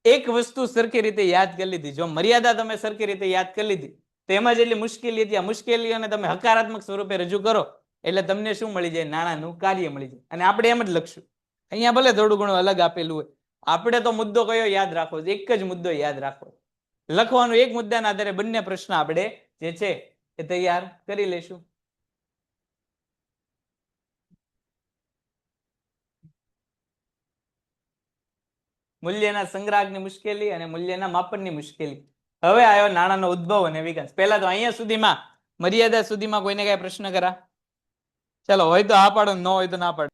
એક વસ્તુ સરખી રીતે યાદ કરી લીધી, જો મર્યાદા તમે સરખી રીતે યાદ કરી લીધી, તો એમાં જેટલી મુશ્કેલી હતી આ મુશ્કેલીઓને તમે હકારાત્મક સ્વરૂપે રજૂ કરો એટલે તમને શું મળી જાય? નાણાંનું કાર્ય મળી જાય. અને આપણે એમ જ લખશું. અહીંયા ભલે થોડું ઘણું અલગ આપેલું હોય, આપણે તો મુદ્દો કયો યાદ રાખવો? એક જ મુદ્દો યાદ રાખવો. લખવાનું એક મુદ્દાના આધારે બંને પ્રશ્ન આપણે જે છે એ તૈયાર કરી લેશું. મૂલ્યના સંગ્રાહકની મુશ્કેલી અને મૂલ્યના માપનની મુશ્કેલી. હવે આવ્યો નાણાંનો ઉદ્ભવ અને વિકાસ. પહેલા તો અહીંયા સુધીમાં મર્યાદા સુધીમાં કોઈને કઈ પ્રશ્ન કરા? ચાલો, હોય તો હા પાડો, ન હોય તો ના પાડો.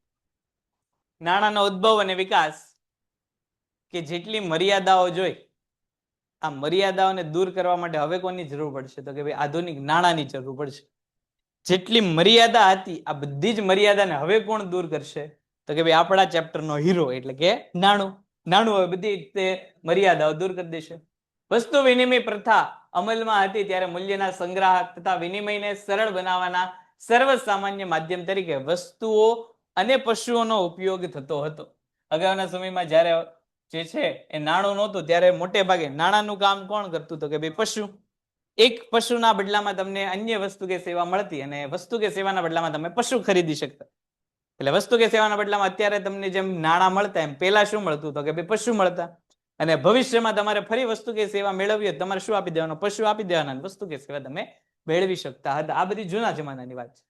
નાણાંનો ઉદ્ભવ અને વિકાસ કે જેટલી મર્યાદાઓ જોઈ, આ મર્યાદાઓને દૂર કરવા માટે હવે કોની જરૂર પડશે? તો કે ભાઈ આધુનિક નાણાંની જરૂર પડશે. જેટલી મર્યાદા હતી આ બધી જ મર્યાદાને હવે કોણ દૂર કરશે? તો કે ભાઈ આપણા ચેપ્ટરનો હીરો એટલે કે નાણું. નાણું હવે બધી તે મર્યાદાઓ દૂર કરી દેશે. વસ્તુ વિનિમય પ્રથા અમલમાં હતી ત્યારે મૂલ્યના સંગ્રાહક તથા વિનિમયને સરળ બનાવવાના સર્વસામાન્ય માધ્યમ તરીકે વસ્તુઓ અને પશુઓનો ઉપયોગ થતો હતો. અગાઉના સમયમાં જ્યારે જે છે એ નાણું નહોતું ત્યારે મોટે ભાગે નાણાંનું કામ કોણ કરતું? તો કે ભાઈ પશુ. એક પશુના બદલામાં તમને અન્ય વસ્તુ કે સેવા મળતી અને વસ્તુ કે સેવાના બદલામાં તમે પશુ ખરીદી શકતા. એટલે વસ્તુ કે સેવાના બદલામાં અત્યારે તમને જેમ નાણાં મળતા એમ પેલા શું મળતું? તો કે ભાઈ પશુ મળતા. અને ભવિષ્યમાં તમારે ફરી વસ્તુ કે સેવા મેળવવી હોય તમારે શું આપી દેવાનું? પશુ આપી દેવાના. વસ્તુ કે સેવા તમે મેળવી શકતા હતા. આ બધી જૂના જમાનાની વાત છે.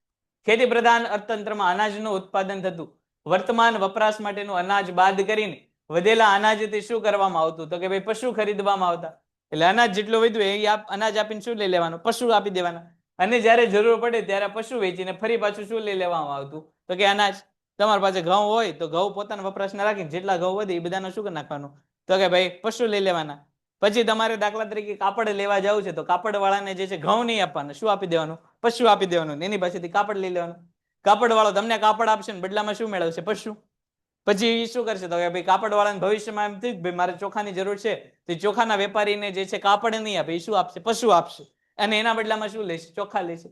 ખેતી પ્રધાન અર્થતંત્રમાં અનાજનું ઉત્પાદન થતું. વર્તમાન વપરાશ માટેનું અનાજ બાદ કરીને વધેલા અનાજથી શું કરવામાં આવતું? તો કે ભાઈ પશુ ખરીદવામાં આવતા. એટલે અનાજ જેટલું વધ્યું એ અનાજ આપીને શું લઈ લેવાનું? પશુ આપી દેવાના. અને જ્યારે જરૂર પડે ત્યારે પશુ વેચીને ફરી પાછું શું લઈ લેવામાં આવતું? તો કે અનાજ. તમારી પાસે ઘઉં હોય તો ઘઉં પોતાના વપરાશને રાખીને જેટલા ઘઉં વધે એ બધાનું શું કરી નાખવાનું? તો કે ભાઈ પશુ લઈ લેવાના. પછી તમારે દાખલા તરીકે કાપડ લેવા જવું છે તો કાપડ વાળાને જે છે ઘઉં નહીં આપવાના, શું આપી દેવાનું? પશુ આપી દેવાનું. એની પાસેથી કાપડ લઈ લેવાનું. કાપડ વાળો તમને કાપડ આપશે ને બદલામાં શું મેળવશે? પશુ. પછી શું કરશે? તો કે ભાઈ કાપડ વાળાને ભવિષ્યમાં એમ થયું ભાઈ મારે ચોખાની જરૂર છે તો ચોખાના વેપારીને જે છે કાપડ નહીં આપે, એ શું આપશે? પશુ આપશે. અને એના બદલામાં શું લેશે? ચોખા લેશે.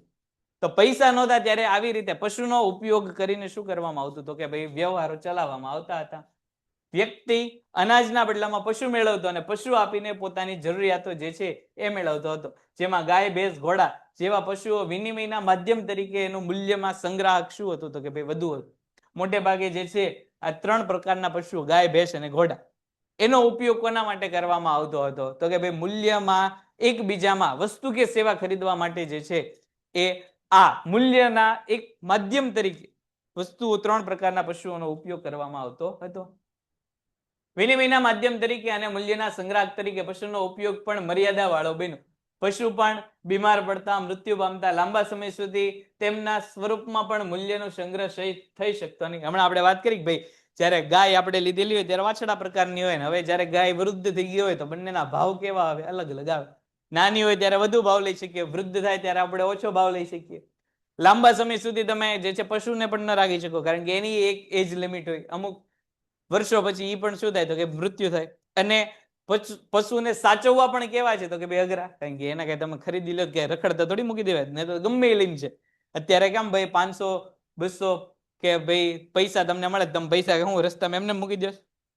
તો પૈસા નહોતા ત્યારે આવી રીતે પશુનો ઉપયોગ કરીને શું કરવામાં આવતું? તો કે ભાઈ વ્યવહારો ચલાવવામાં આવતા હતા. વ્યક્તિ અનાજના બદલામાં પશુ મેળવતો અને પશુ આપીને પોતાની જરૂરિયાતો જે છે એ મેળવતો હતો. જેમાં ગાય, ભેંસ, ઘોડા જેવા પશુઓ વિનિમયના માધ્યમ તરીકે એનું મૂલ્યમાં સંગ્રાહક શું હતું? તો કે ભાઈ વધુ હતું. મોટે ભાગે જે છે આ 3 પ્રકારના પશુઓ ગાય, ભેંસ અને ઘોડા, એનો ઉપયોગ કોના માટે કરવામાં આવતો હતો? તો કે ભાઈ મૂલ્યમાં એકબીજામાં વસ્તુ કે સેવા ખરીદવા માટે જે છે એ આ મૂલ્યના એક માધ્યમ તરીકે વસ્તુઓ 3 પ્રકારના પશુઓનો ઉપયોગ કરવામાં આવતો હતો. વિનિમયના માધ્યમ તરીકે અને મૂલ્યના સંગ્રાહક તરીકે પશુનો ઉપયોગ પણ મર્યાદા વાળો બન્યો. પશુ પણ બીમાર પડતા, મૃત્યુ પામતા, લાંબા સમય સુધી તેમના સ્વરૂપમાં પણ મૂલ્યનો સંગ્રહ થઈ શકતો નહીં. હમણાં આપણે વાત કરી કે ભાઈ જ્યારે ગાય આપણે લીધેલી હોય ત્યારે વાછડા પ્રકારની હોય ને હવે જ્યારે ગાય વૃદ્ધ થઈ ગઈ હોય તો બંનેના ભાવ કેવા આવે? અલગ અલગ આવે. નાની હોય ત્યારે વધુ ભાવ લઈ શકીએ, વૃદ્ધ થાય ત્યારે આપણે ઓછો ભાવ લઈ શકીએ. લાંબા સમય સુધી તમે જે છે પશુને પણ ન રાખી શકો કારણ કે એની એક એજ લિમિટ હોય. અમુક વર્ષો પછી એ પણ શું થાય? તો કે મૃત્યુ થાય. અને પશુને સાચવવા પણ કેવા છે? તો કે ભાઈ અઘરા. કારણ કે એના કઈ તમે ખરીદી લો કે રખડતા થોડી મૂકી દેવાય, ને તો ગમે એ લઈને છે. અત્યારે કેમ ભાઈ 500, 200, કે ભાઈ પૈસા તમને મળે, તમે પૈસા હું રસ્તામાં એમને મૂકી દો,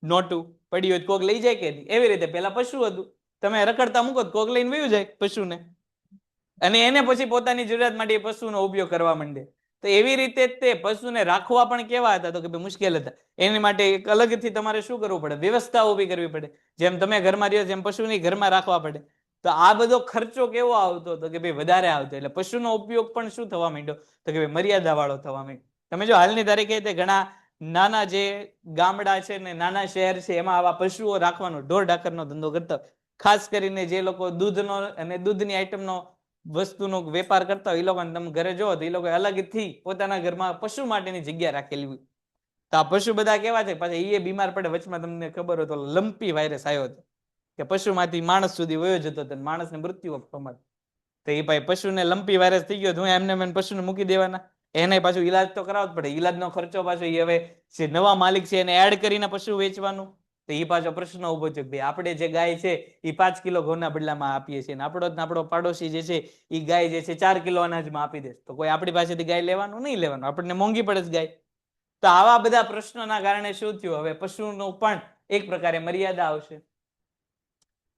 નોટું પડી હોય કોક લઈ જાય કે નહીં? એવી રીતે પેલા પશુ હતું, તમે રખડતા મૂકો કોક લઈને વયું જાય પશુને, અને એને પછી પોતાની જરૂરિયાત માટે એ પશુનો ઉપયોગ કરવા માંડે. તો એવી રીતે તે પશુને રાખવા પણ કેવા હતા? તો કે ભાઈ મુશ્કેલ હતા. એની માટે એક અલગથી તમારે શું કરવું પડે? વ્યવસ્થા ઊભી કરવી પડે. જેમ તમે ઘરમાં રહ્યો જેમ પશુને ઘરમાં રાખવા પડે. તો આ બધો ખર્ચો કેવો આવતો? તો કે ભાઈ વધારે આવતો. એટલે પશુનો ઉપયોગ પણ શું થવા માંડ્યો? તો કે ભાઈ મર્યાદા વાળો થવા માંડ્યો. તમે જો હાલની તારીખે તે ઘણા નાના જે ગામડા છે ને નાના શહેર છે એમાં આવા પશુઓ રાખવાનો, ઢોર ઢાકરનો ધંધો કરતા, ખાસ કરીને જે લોકો દૂધનો અને દૂધની આઈટમનો વસ્તુનો વેપાર કરતા હોય એ લોકોને તમે ઘરે જોવો તો એ લોકો અલગથી પોતાના ઘરમાં પશુ માટેની જગ્યા રાખેલી હોય. તો આ પશુ બધા કેવા છે? પાછા એ બીમાર પડે. વચમાં તમને ખબર હોય તો લંપી વાયરસ આવ્યો હતો કે પશુમાંથી માણસ સુધી વયો જતો હતો, માણસને મૃત્યુ પામ્યો. તો એ ભાઈ પશુને લંપી વાયરસ થઈ ગયો, હું એમને પશુને મૂકી દેવાના? એને પાછું ઈલાજ તો કરાવવો જ પડે. ઈલાજનો ખર્ચો પાછો એ હવે જે નવા માલિક છે એને એડ કરીને પશુ વેચવાનું. તો એ પાછો પ્રશ્ન ઉભો છે. ભાઈ આપણે જે ગાય છે એ 5 કિલો ઘઉંના બદલામાં આપીએ છીએ, આપણો પાડોશી જે છે એ ગાય જે છે 4 કિલો અનાજમાં આપી દે, તો કોઈ આપણી પાસેથી ગાય લેવાનું નહીં લેવાનું, આપણને મોંઘી પડે છે ગાય. તો આવા બધા પ્રશ્નોના કારણે શું થયું? હવે પશુનો પણ એક પ્રકારે મર્યાદા આવશે.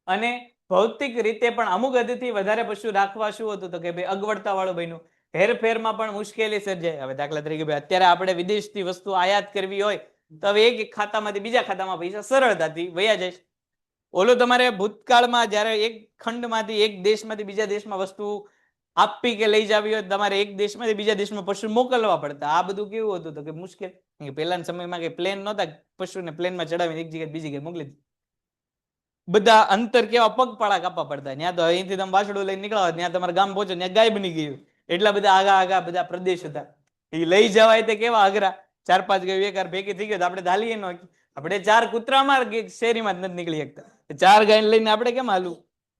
અને ભૌતિક રીતે પણ અમુક હદથી વધારે પશુ રાખવા શું હતું? તો કે ભાઈ અગવડતા વાળું બન્યું. હેરફેરમાં પણ મુશ્કેલી સર્જાય. હવે દાખલા તરીકે ભાઈ અત્યારે આપણે વિદેશથી વસ્તુ આયાત કરવી હોય તો હવે એક ખાતામાંથી બીજા ખાતામાં પૈસા સરળતાથી વયા જાય. ઓલો તમારે ભૂતકાળમાં જ્યારે એક ખંડમાંથી એક દેશમાંથી બીજા દેશમાં વસ્તુ આપવી કે લઈ જવી હોય તમારે એક દેશમાંથી બીજા દેશમાં પશુ મોકલવા પડતા. આ બધું કેવું હતું? તો કે મુશ્કેલ. પહેલાના સમયમાં કે પ્લેન નહોતા, પશુને પ્લેનમાં ચડાવીને એક જગ્યાએ બીજી જગ્યાએ મોકલી દીધું. બધા અંતર કેવા પગપાળા કાપવા પડતા. ત્યાં તો અહીંથી તમે વાછડું લઈને નીકળ્યા, ત્યાં તમારા ગામ પહોંચો ત્યાં ગાય બની ગયું. એટલા બધા આગા બધા પ્રદેશ હતા. એ લઈ જવાય તે કેવા અઘરા. 4-5 ગાયો એક ભેગી થઈ ગયો તો આપણે ધાલીએ ન. આપણે 4 કૂતરામાં શેરીમાં જ નથી નીકળી શકતા. 4 ગાય લઈને આપણે કેમ હાલું?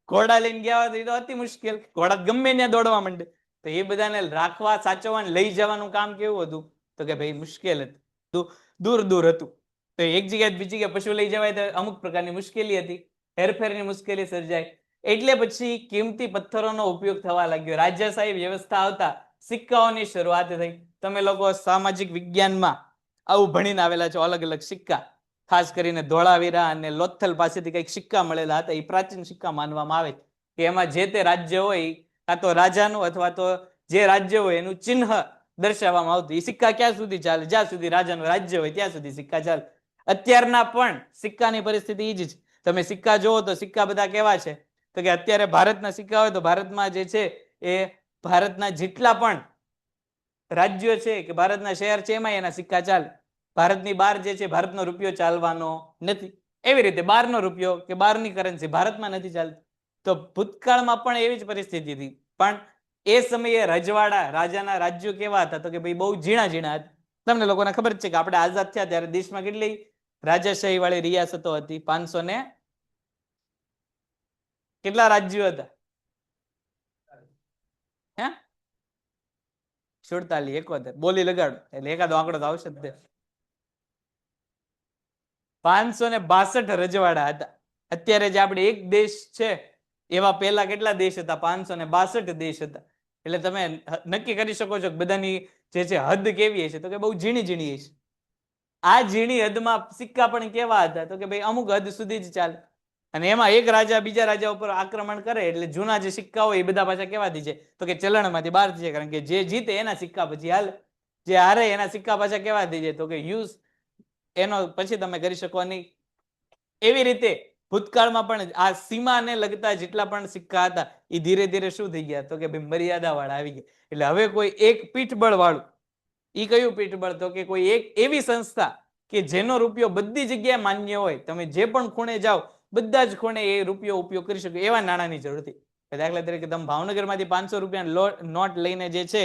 ઘોડા લઈને ગયા હોય તો અતિ મુશ્કેલ. ઘોડા ગમે ત્યાં દોડવા માંડે. તો એ બધાને રાખવા, સાચવવા, લઈ જવાનું કામ કેવું હતું? તો કે ભાઈ મુશ્કેલ હતું, દૂર હતું. તો એક જગ્યાએ બીજી જગ્યાએ પશુ લઈ જવાય તો અમુક પ્રકારની મુશ્કેલી હતી, હેરફેરની મુશ્કેલી સર્જાય. એટલે પછી કિંમતી પથ્થરોનો ઉપયોગ થવા લાગ્યો. રાજાશાહી વ્યવસ્થા આવતા સિક્કાઓની શરૂઆત થઈ. તમે લોકો સામાજિક વિજ્ઞાનમાં આવું ભણીને આવેલા છો. અલગ અલગ સિક્કા, ખાસ કરીને ધોળાવીરા અને લોથલ પાસેથી કંઈક સિક્કા મળેલા હતા. એ પ્રાચીન સિક્કા માનવામાં આવે કે એમાં જે તે રાજ્ય હોય કાં તો રાજાનું અથવા તો જે રાજ્ય હોય એનું ચિહ્ન દર્શાવવામાં આવતું. એ સિક્કા ક્યાં સુધી ચાલે? જ્યાં સુધી રાજાનું રાજ્ય હોય ત્યાં સુધી સિક્કા ચાલે. અત્યારના પણ સિક્કાની પરિસ્થિતિ એ જ છે. તમે સિક્કા જોવો તો સિક્કા બધા કેવા છે? તો કે અત્યારે ભારતના સિક્કા હોય તો ભારતમાં જે છે એ ભારતના જેટલા પણ રાજ્યો છે કે ભારતના શહેર છે એમાં એના સિક્કા ચાલે. ભારતની બહાર જે છે ભારતનો રૂપિયો ચાલવાનો નથી. એવી રીતે બહારનો રૂપિયો કે બહારની કરન્સી ભારતમાં નથી ચાલતી. તો ભૂતકાળમાં પણ એવી જ પરિસ્થિતિ હતી. પણ એ સમયે રજવાડા, રાજાના રાજ્યો કેવા હતા? તો કે ભાઈ બહુ ઝીણા હતા. તમને લોકોને ખબર જ છે કે આપણે આઝાદ થયા ત્યારે દેશમાં કેટલી રાજાશાહી વાળી રિયાસતો હતી? 500 ને કેટલા રાજ્યો હતા? 47, 71. બોલી લગાડો એટલે એકાદો આંકડો તો આવશે જ. 562 રજવાડા હતા. અત્યારે જે આપણે એક દેશ છે એવા પહેલા કેટલા દેશ હતા? 562 દેશ હતા. એટલે તમે નક્કી કરી શકો છો કે બધાની જે છે હદ કેવી હશે? તો કે બહુ ઝીણી હશે. આ ઝીણી હદમાં સિક્કા પણ કેવા હતા? તો કે ભાઈ અમુક હદ સુધી જ ચાલે. અને એમાં એક રાજા બીજા રાજા ઉપર આક્રમણ કરે એટલે જૂના જે સિક્કા હોય એ બધા પાછા કેવા થઈ જાય? તો કે ચલણમાંથી બહાર થઈ જાય. કારણ કે જે જીતે એના સિક્કા પછી હાલે, જે હારે એના સિક્કા પાછા કેવા થઈ જાય? તો કે યુઝ એનો પછી તમે કરી શકો નહીં. એવી રીતે ભૂતકાળમાં પણ આ સીમાને લગતા જેટલા પણ સિક્કા હતા એ ધીરે ધીરે શું થઈ ગયા? તો કે ભાઈ મર્યાદા વાળા આવી ગયા. એટલે હવે કોઈ એક પીઠબળ વાળું, એ કયું પીઠબળ? તો કે કોઈ એક એવી સંસ્થા કે જેનો રૂપિયો બધી જગ્યાએ માન્ય હોય, તમે જે પણ ખૂણે જાઓ બધા જ ખૂણે એ રૂપિયો ઉપયોગ કરી શકો એવા નાણાંની જરૂર હતી. દાખલા તરીકે તમે ભાવનગરમાંથી 500 રૂપિયા નોટ લઈને જે છે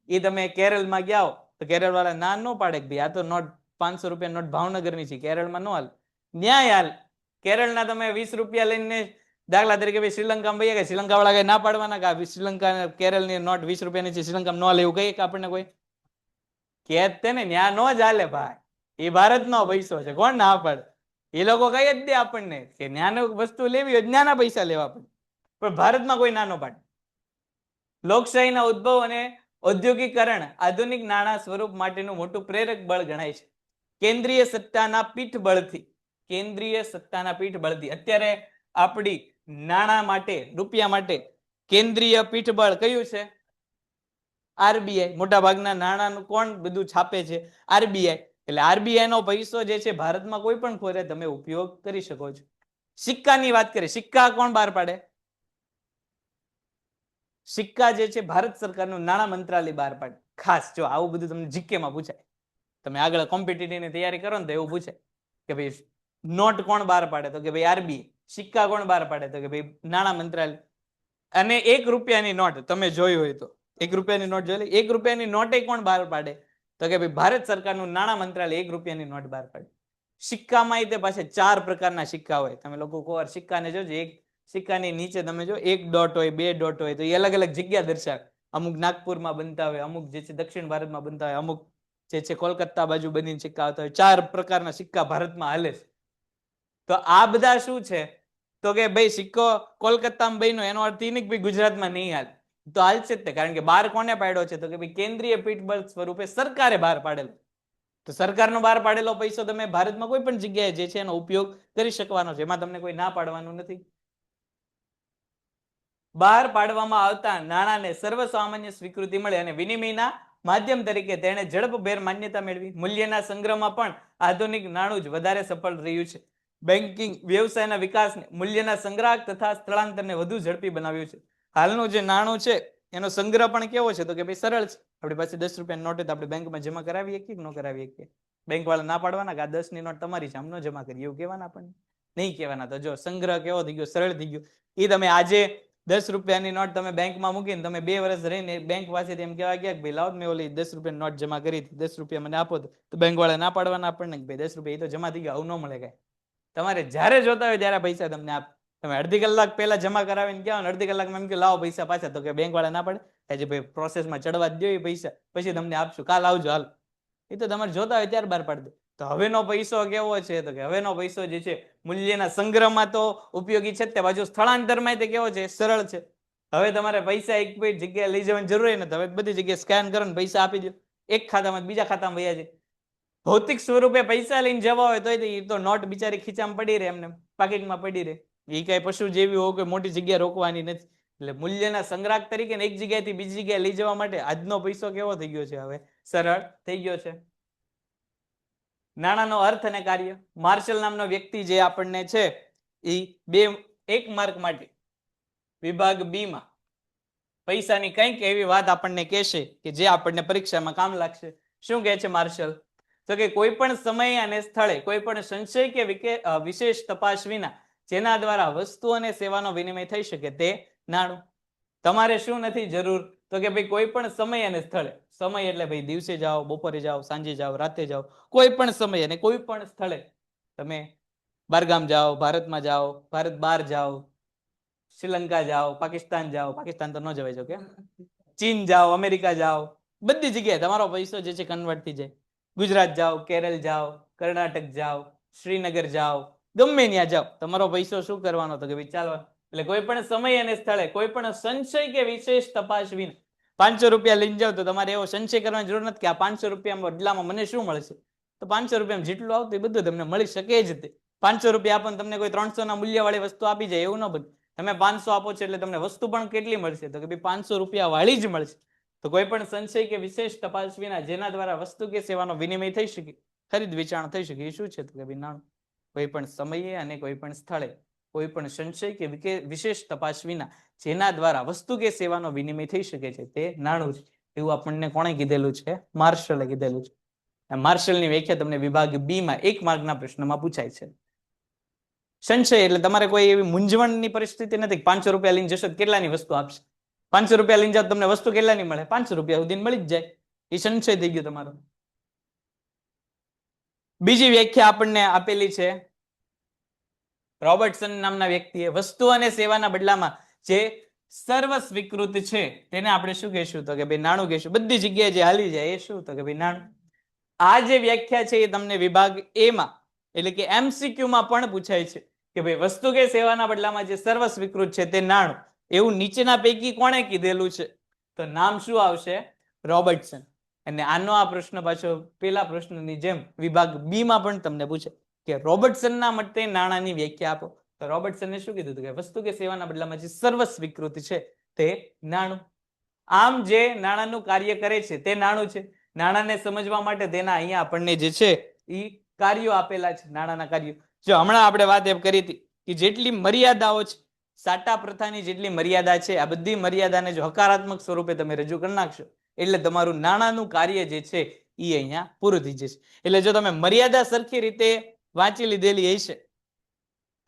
એ તમે કેરળમાં ગયા તો કેરળ વાળા ના ન પાડે કે ભાઈ આ તો નોટ 500 રૂપિયા નોટ ભાવનગરની છે, કેરળમાં ન હાલ. ન્યાય હાલ. કેરળના તમે 20 રૂપિયા લઈને દાખલા તરીકે ભાઈ શ્રીલંકામાં ભાઈ કે શ્રીલંકા વાળા કઈ ના પાડવાના કે શ્રીલંકા કેરળની નોટ 20 રૂપિયાની છે, શ્રીલંકામાં ન લેવું કહીએ કે આપણને કોઈ કે ને ન્યા નો જ હાલે ભાઈ. એ ભારતનો પૈસો છે, કોણ ના પાડે? એ લોકો કહી જ દે આપણને કે ન્યાનો વસ્તુ લેવી હોય નાના પૈસા લેવા પડે, પણ ભારતમાં કોઈ નાનો પાડે. લોકશાહીના ઉદ્ભવ અને ઔદ્યોગિકરણ આધુનિક નાણાં સ્વરૂપ માટેનું મોટું પ્રેરક બળ ગણાય છે. કેન્દ્રીય સત્તાના પીઠબળથી અત્યારે આપણી નાણાં માટે રૂપિયા માટે કેન્દ્રીય પીઠબળ કયું છે? આરબીઆઈ. મોટા ભાગના નાણાંનું કોણ બધું છાપે છે? આરબીઆઈ. એટલે આરબીઆઈ નો પૈસો જે છે ભારતમાં કોઈ પણ ખોરે તમે ઉપયોગ કરી શકો છો. સિક્કાની વાત કરીએ, સિક્કા કોણ બહાર પાડે? સિક્કા જે છે ભારત સરકારનું નાણાં મંત્રાલય બહાર પાડે. ખાસ જો આવું બધું તમને જીકે માં પૂછાય, તમે આગળ કોમ્પિટિટિવની તૈયારી કરો ને તો એવું પૂછાય કે ભાઈ નોટ કોણ બહાર પાડે? તો કે ભાઈ આરબીઆઈ. સિક્કા કોણ બહાર પાડે? તો કે ભાઈ નાણાં મંત્રાલય. અને 1 રૂપિયાની નોટ તમે જોઈ હોય તો 1 રૂપિયાની નોટ જોઈ લે. 1 રૂપિયાની નોટે કોણ બહાર પાડે? તો કે ભાઈ ભારત સરકારનું નાણાં મંત્રાલય 1 રૂપિયાની નોટ બહાર પાડે. સિક્કામાં તે પાછા 4 પ્રકારના સિક્કા હોય. તમે લોકો કોઈ સિક્કાને જોજો, એક સિક્કાની નીચે તમે જો 1 ડોટ હોય, 2 ડોટ હોય, તો એ અલગ અલગ જગ્યા દર્શાવે. અમુક નાગપુરમાં બનતા હોય, અમુક જે છે દક્ષિણ ભારતમાં બનતા હોય, અમુક જે છે કોલકાતા બાજુ બનીને સિક્કા આવતા હોય. 4 પ્રકારના સિક્કા ભારતમાં હાલે છે. તો આ બધા શું છે? તો કે ભાઈ સિક્કો કોલકાતામાં બન્યો એનો અર્થ એ નહીં કે ભાઈ ગુજરાતમાં નહીં હાલે. તો હાલશે જ તે, કારણ કે બહાર કોને પાડ્યો છે? તો કે ભાઈ કેન્દ્રીય પીઠબળ સ્વરૂપે સરકારે બહાર પાડેલો. તો સરકારનો બહાર પાડેલો પૈસો તમે ભારતમાં કોઈ પણ જગ્યાએ જે છે એનો ઉપયોગ કરી શકવાનો છે, એમાં તમને કોઈ ના પાડવાનું નથી. બહાર પાડવામાં આવતા નાણાંને સર્વસામાન્ય સ્વીકૃતિ મળે અને વિનિમયના માધ્યમ તરીકે તેણે ઝડપભેર માન્યતા મેળવી. મૂલ્યના સંગ્રહમાં પણ આધુનિક નાણું જ વધારે સફળ રહ્યું છે. બેન્કિંગ વ્યવસાયના વિકાસને, મૂલ્યના સંગ્રાહક તથા સ્થળાંતરને વધુ ઝડપી બનાવ્યું છે. હાલનું જે નાણું છે એનો સંગ્રહ પણ કેવો છે? તો કે ભાઈ સરળ છે. આપણી પાસે 10 રૂપિયાની નોટ તો આપણે બેંકમાં જમા કરાવી શકીએ કે ન કરાવી શકીએ? બેંક વાળા ના પાડવાના કે આ 10 ની નોટ તમારી છે, આમ ન જમા કરીએ એવું કહેવાના? આપણને નહીં કહેવાના. તો જો સંગ્રહ કેવો થઈ ગયો, સરળ થઈ ગયો. એ તમે આજે 10 રૂપિયાની નોટ તમે બેંકમાં મૂકીને તમે 2 વર્ષ રહીને બેંક પાસેથી એમ કહેવા ગયા કે ભાઈ લાવો મેં ઓલી 10 રૂપિયાની નોટ જમા કરી હતી, 10 રૂપિયા મને આપો, તો બેંક વાળા ના પાડવાના આપણને કે ભાઈ 10 રૂપિયા એ તો જમા થઈ ગયા, આવું ન મળે કાંઈ. તમારે જ્યારે જોતા હોય ત્યારે પૈસા તમને આપ. તમે અડધી કલાક પહેલા જમા કરાવીને ગયા ને અડધી કલાકમાં એમ કે લાવો પૈસા પાછા, તો કે બેંક વાળા ના પડે? હજી ભાઈ પ્રોસેસમાં ચડવા જ દો એ પૈસા, પછી તમને આપશું, કાલ આવજો હાલ. એ તો તમારે જોતા હોય ત્યારે બહાર પાડી દે. તો હવેનો પૈસો કેવો છે? તો કે હવેનો પૈસો જે છે મૂલ્યના સંગ્રહમાં તો ઉપયોગી છે, તે બાજુ સ્થળાંતરમાં તે કેવો છે? સરળ છે. હવે તમારે પૈસા એક જગ્યાએ લઈ જવાની જરૂર હોય ને, હવે બધી જગ્યાએ સ્કેન કરો ને પૈસા આપી દો, એક ખાતામાં બીજા ખાતામાં વયા જાય. ભૌતિક સ્વરૂપે પૈસા લઈને જવા હોય તો નોટ બિચારી ખીચામાં પડી રહે, એમને પાકીટમાં પડી રહે. એ કઈ પશુ જેવી હોય કે મોટી જગ્યાએ રોકવાની નથી. એટલે મૂલ્યના સંગ્રાહક તરીકે એક જગ્યાએથી બીજી જગ્યાએ લઈ જવા માટે આજનો પૈસો કેવો થઈ ગયો છે? હવે સરળ થઈ ગયો છે. નાણાંનો અર્થ અને કાર્ય. માર્શલ નામનો વ્યક્તિ જે આપણને છે એ 1 માર્ક માટે વિભાગ બી માં પૈસાની કંઈક એવી વાત આપણને કહેશે કે જે આપણને પરીક્ષામાં કામ લાગશે. શું કહે છે માર્શલ? તો કે કોઈ પણ સમય અને સ્થળે કોઈ પણ સંશય કે વિશેષ તપાસ વિના જેના દ્વારા વસ્તુ અને સેવાનો વિનિમય થઈ શકે તે નાણું. તમારે શું નથી જરૂર? તો કે ભાઈ કોઈ પણ સમય અને સ્થળે. સમય એટલે ભાઈ દિવસે જાઓ, બપોરે જાઓ, સાંજે જાઓ, રાતે જાઓ, કોઈ પણ સમય અને કોઈ પણ સ્થળે તમે બહારગામ જાઓ, ભારતમાં જાઓ, ભારત બહાર જાઓ, શ્રીલંકા જાઓ, પાકિસ્તાન જાઓ, પાકિસ્તાન તો ન જવાય જો કે, ચીન જાઓ, અમેરિકા જાઓ, બધી જગ્યાએ તમારો પૈસો જે છે કન્વર્ટ થઈ જાય. ગુજરાત જાઓ, કેરળ જાઓ, કર્ણાટક જાઓ, શ્રીનગર જાઓ, ગમે ત્યાં જાઓ, તમારો પૈસો શું કરવાનો? તો કે ભાઈ ચાલો. એટલે કોઈ પણ સમય અને સ્થળે કોઈ પણ સંશય કે વિશેષ તપાસ વિના 500 રૂપિયા લઈને જાઓ તો તમારે એવો સંશય કરવાની જરૂર નથી કે આ 500 રૂપિયા બદલામાં મને શું મળશે. તો 500 રૂપિયા જેટલું આવતું એ બધું તમને મળી શકે જ. તે 500 રૂપિયા આપો તમને કોઈ 300 ના મૂલ્ય વાળી વસ્તુ આપી જાય એવું ન બને. તમે 500 આપો છો એટલે તમને વસ્તુ પણ કેટલી મળશે? તો કે ભાઈ 500 રૂપિયા વાળી જ મળશે. તો કોઈ પણ સંશય કે વિશેષ તપાસ વિના જેના દ્વારા વસ્તુ કે સેવાનો વિનિમય થઈ શકે, ખરીદ વેચાણ થઈ શકે, એ શું છે? તો કે ભાઈ નાણું. કોઈ પણ સમયે અને કોઈ પણ સ્થળે કોઈ પણ સંશય કે વિશેષ તપાસ વિના જેના દ્વારા વસ્તુ કે સેવાનો વિનિમય થઈ શકે છે તે નાણું છે. એવું આપણને કોણે કીધેલું છે? માર્શલે કીધેલું છે. માર્શલની વ્યાખ્યા તમને વિભાગ બી માં 1 માર્કના પ્રશ્નમાં પૂછાય છે. સંશય એટલે તમારે કોઈ એવી મૂંઝવણની પરિસ્થિતિ નથી. 500 રૂપિયા લઈને જશો કેટલાની વસ્તુ આપશે? 500 રૂપિયા લઈને જાઓ તમને વસ્તુ કેટલાની મળે? 500 રૂપિયા સુધી મળી જ જાય. એ સંશય થઈ ગયો તમારો. બીજી વ્યાખ્યા આપણને આપેલી છે રોબર્ટસન નામના વ્યક્તિએ. વસ્તુ અને સેવાના બદલામાં જે સર્વ સ્વીકૃત છે તેને આપણે શું કહેશું? તો કે ભાઈ નાણું કહેશું. બધી જગ્યાએ જે હાલી જાય એ શું? તો કે ભાઈ નાણું. આ જે વ્યાખ્યા છે એ તમને વિભાગ એ માં એટલે કે MCQ માં પણ પૂછાય છે કે ભાઈ વસ્તુ કે સેવાના બદલામાં જે સર્વ સ્વીકૃત છે તે નાણું. એવું નીચેના પૈકી કોણે કીધેલું છે? તો નામ શું આવશે? રોબર્ટસન. અને આનો આ પ્રશ્ન પાછો પેલા પ્રશ્નની જેમ વિભાગ બી માં પણ તમને પૂછે કે રોબર્ટસનના મતે નાણાંની વ્યાખ્યા આપો. તો રોબર્ટસને શું કીધું હતું કે વસ્તુ કે સેવાના બદલામાં જે સર્વસ્વીકૃતિ છે તે નાણું. આમ જે નાણાંનું કાર્ય કરે છે તે નાણું છે. નાણાંને સમજવા માટે તેના અહીંયા આપણને જે છે એ કાર્યો આપેલા છે, નાણાંના કાર્યો. જો હમણાં આપણે વાત એમ કરી હતી કે જેટલી મર્યાદાઓ છે, સાટા પ્રથાની જેટલી મર્યાદા છે, આ બધી મર્યાદાને જો હકારાત્મક સ્વરૂપે તમે રજૂ કરી નાખશો એટલે તમારું નાણાંનું કાર્ય જે છે એ અહીંયા પૂરું થઈ જશે. એટલે જો તમે મર્યાદા સરખી રીતે વાંચી લીધેલી હશે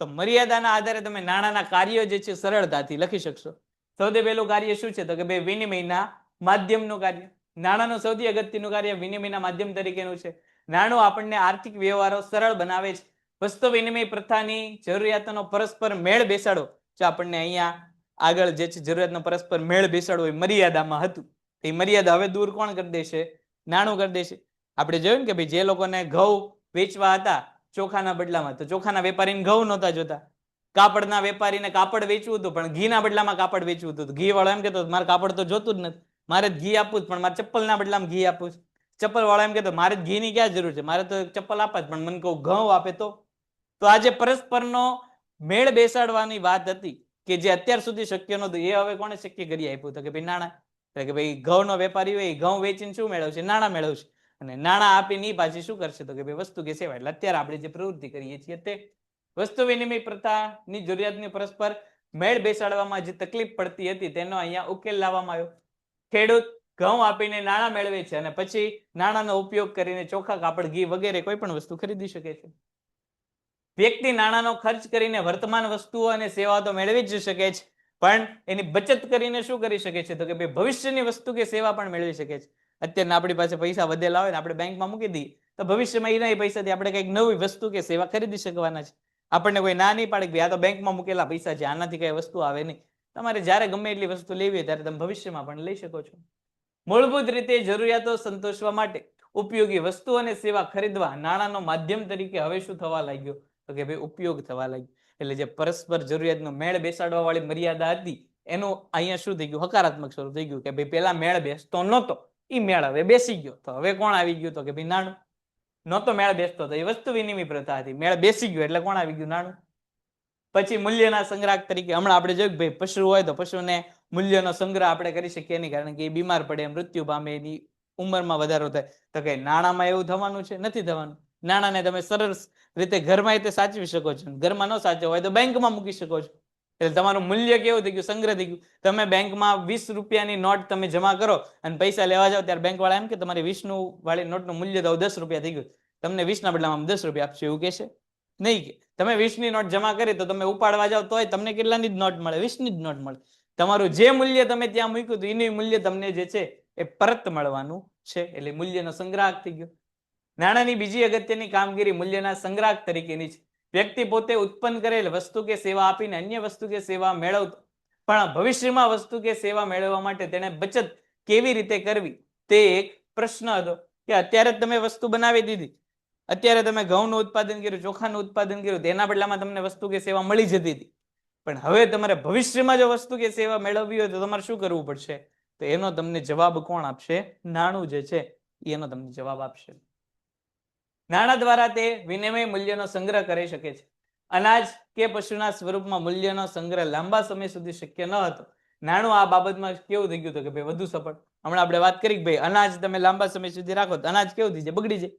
તો મર્યાદાના આધારે તમે નાણાંના કાર્યો જે છે સરળતાથી લખી શકશો. સૌથી પહેલું કાર્ય શું છે તો કે ભાઈ વિનિમયના માધ્યમનું કાર્ય. નાણાંનું સૌથી અગત્યનું કાર્ય વિનિમયના માધ્યમ તરીકેનું છે. નાણું આપણને આર્થિક વ્યવહારો સરળ બનાવે છે. વસ્તુ વિનિમય પ્રથાની જરૂરિયાતોનો પરસ્પર મેળ બેસાડો. જો આપણને અહીંયા આગળ જે છે જરૂરિયાતનો પરસ્પર મેળ બેસાડવો એ મર્યાદામાં હતું, એ મર્યાદા હવે દૂર કોણ કરી દેશે? નાણું કરી દેશે. આપણે જોયું ને કે ભાઈ જે લોકોને ઘઉં વેચવા હતા ચોખાના બદલામાં, તો ચોખાના વેપારીને ઘઉં નહોતા જોતા. કાપડના વેપારીને કાપડ વેચવું હતું પણ ઘીના બદલામાં કાપડ વેચવું હતું. ઘી વાળો એમ કહેતો મારે કાપડ તો જોતું જ નથી, મારે ઘી આપવું જ, પણ મારે ચપ્પલના બદલામાં ઘી આપવું છે. ચપ્પલ વાળો એમ કહેતો મારે ઘીની ક્યાં જરૂર છે, મારે તો ચપ્પલ આપવા જ, પણ મને કહું ઘઉં આપે તો. તો આજે પરસ્પરનો મેળ બેસાડવાની વાત હતી કે જે અત્યાર સુધી શક્ય નહોતું, એ હવે કોણે શક્ય કરી આપ્યું? તો કે ભાઈ નાણાં. કે ભાઈ ઘઉંનો વેપારી હોય ઘઉં વેચીને શું મેળવશે? નાણાં મેળવશે. અને નાણાં આપીને પાછી શું કરશે? તો કે ભાઈ વસ્તુ કે સેવા. એટલે અત્યારે આપણે જે પ્રવૃત્તિ કરીએ છીએ તે વસ્તુ વિનિમય પ્રથાની જરૂરિયાતની પરસ્પર મેળ બેસાડવામાં જે તકલીફ પડતી હતી તેનો અહીંયા ઉકેલ લાવવામાં આવ્યો. ખેડૂત ઘઉં આપીને નાણાં મેળવે છે અને પછી નાણાંનો ઉપયોગ કરીને ચોખા, કાપડ, ઘી વગેરે કોઈ પણ વસ્તુ ખરીદી શકે છે. વ્યક્તિ નાણાંનો ખર્ચ કરીને વર્તમાન વસ્તુઓ અને સેવાઓ તો મેળવી જ શકે છે, પણ એની બચત કરીને શું કરી શકે છે? તો કે ભાઈ ભવિષ્યની વસ્તુ કે સેવા પણ મેળવી શકે છે. અત્યારે આપણી પાસે પૈસા વધેલા હોય ને આપણે બેંકમાં મૂકી દઈએ તો ભવિષ્યમાં એના પૈસાથી આપણે કંઈક નવી વસ્તુ કે સેવા ખરીદી શકવાના છે. આપણને કોઈ ના નહીં પાડે કે આ તો બેંકમાં મૂકેલા પૈસા છે, આનાથી કઈ વસ્તુ આવે નહીં. તમારે જ્યારે ગમે એટલી વસ્તુ લેવી હોય ત્યારે તમે ભવિષ્યમાં પણ લઈ શકો છો. મૂળભૂત રીતે જરૂરિયાતો સંતોષવા માટે ઉપયોગી વસ્તુ અને સેવા ખરીદવા નાણાંનો માધ્યમ તરીકે હવે શું થવા લાગ્યો? તો કે ભાઈ ઉપયોગ થવા લાગ્યો. એટલે જે પરસ્પર જરૂરિયાતનો મેળ બેસાડવા વાળી મર્યાદા હતી એનું અહીંયા શું થઈ ગયું? હકારાત્મક સ્વરૂપ થઈ ગયું કે ભાઈ પેલા મેળ બેસતો નહોતો, એ મેળ હવે બેસી ગયો. તો હવે કોણ આવી ગયું? તો કે ભાઈ નાણું. નહોતો મેળ બેસતો તો એ વસ્તુ વિનિમય પ્રથા હતી, મેળ બેસી ગયો એટલે કોણ આવી ગયું? નાણું. પછી મૂલ્યના સંગ્રાહક તરીકે હમણાં આપણે જોયું કે ભાઈ પશુ હોય તો પશુને મૂલ્યનો સંગ્રહ આપણે કરી શકીએ નહીં, કારણ કે એ બીમાર પડે, મૃત્યુ પામે, એની ઉંમરમાં વધારો થાય. તો કે નાણાંમાં એવું થવાનું છે? નથી થવાનું. નાણાંને તમે સરસ રીતે ઘરમાં તે સાચવી શકો છો, ઘરમાં ન સાચવો હોય તો બેંકમાં મૂકી શકો છો. એટલે તમારું મૂલ્ય કેવું થઈ ગયું? સંગ્રહ થઈ ગયું. તમે બેંકમાં 20 રૂપિયાની નોટ તમે જમા કરો અને પૈસા લેવા જાઓ ત્યારે બેંક વાળા એમ કે તમારી 20 વાળી નોટનું મૂલ્ય તો 10 રૂપિયા થઈ ગયું, તમને 20 ના બદલામાં 10 રૂપિયા આપશે, એવું કહેશે નહીં. કે તમે 20 ની નોટ જમા કરી તો તમે ઉપાડવા જાઓ તોય તમને કેટલાની જ નોટ મળે? 20 ની જ નોટ મળે. તમારું જે મૂલ્ય તમે ત્યાં મૂક્યું હતું એનું મૂલ્ય તમને જે છે એ પરત મળવાનું છે. એટલે મૂલ્યનો સંગ્રાહક થઈ ગયો. નાણાંની બીજી અગત્યની કામગીરી મૂલ્યના સંગ્રાહક તરીકેની છે. વ્યક્તિ પોતે ઉત્પન્ન કરેલ વસ્તુ કે સેવા આપીને અન્ય વસ્તુ કે સેવા મેળવતો, પણ ભવિષ્યમાં વસ્તુ કે સેવા મેળવવા માટે તેને બચત કેવી રીતે કરવી તે એક પ્રશ્ન હતો. કે અત્યારે તમે વસ્તુ બનાવી દીધી, અત્યારે તમે ઘઉંનું ઉત્પાદન કર્યું, ચોખાનું ઉત્પાદન કર્યું, તેના બદલામાં તમને વસ્તુ કે સેવા મળી જતી હતી. પણ હવે તમારે ભવિષ્યમાં જો વસ્તુ કે સેવા મેળવવી હોય તો તમારે શું કરવું પડશે? તો એનો તમને જવાબ કોણ આપશે? નાણું જે છે એનો તમને જવાબ આપશે. નાણાં દ્વારા તે વિનિમય મૂલ્યનો સંગ્રહ કરી શકે છે. અનાજ કે પશુના સ્વરૂપમાં મૂલ્યનો સંગ્રહ લાંબા સમય સુધી શક્ય ન હતો. નાણું આ બાબતમાં કેવું થઈ ગયું? તો કે ભાઈ વધુ સફળ. હમણાં આપણે વાત કરી કે ભાઈ અનાજ તમે લાંબા સમય સુધી રાખો તો અનાજ કેવું થઈ જાય? બગડી જાય.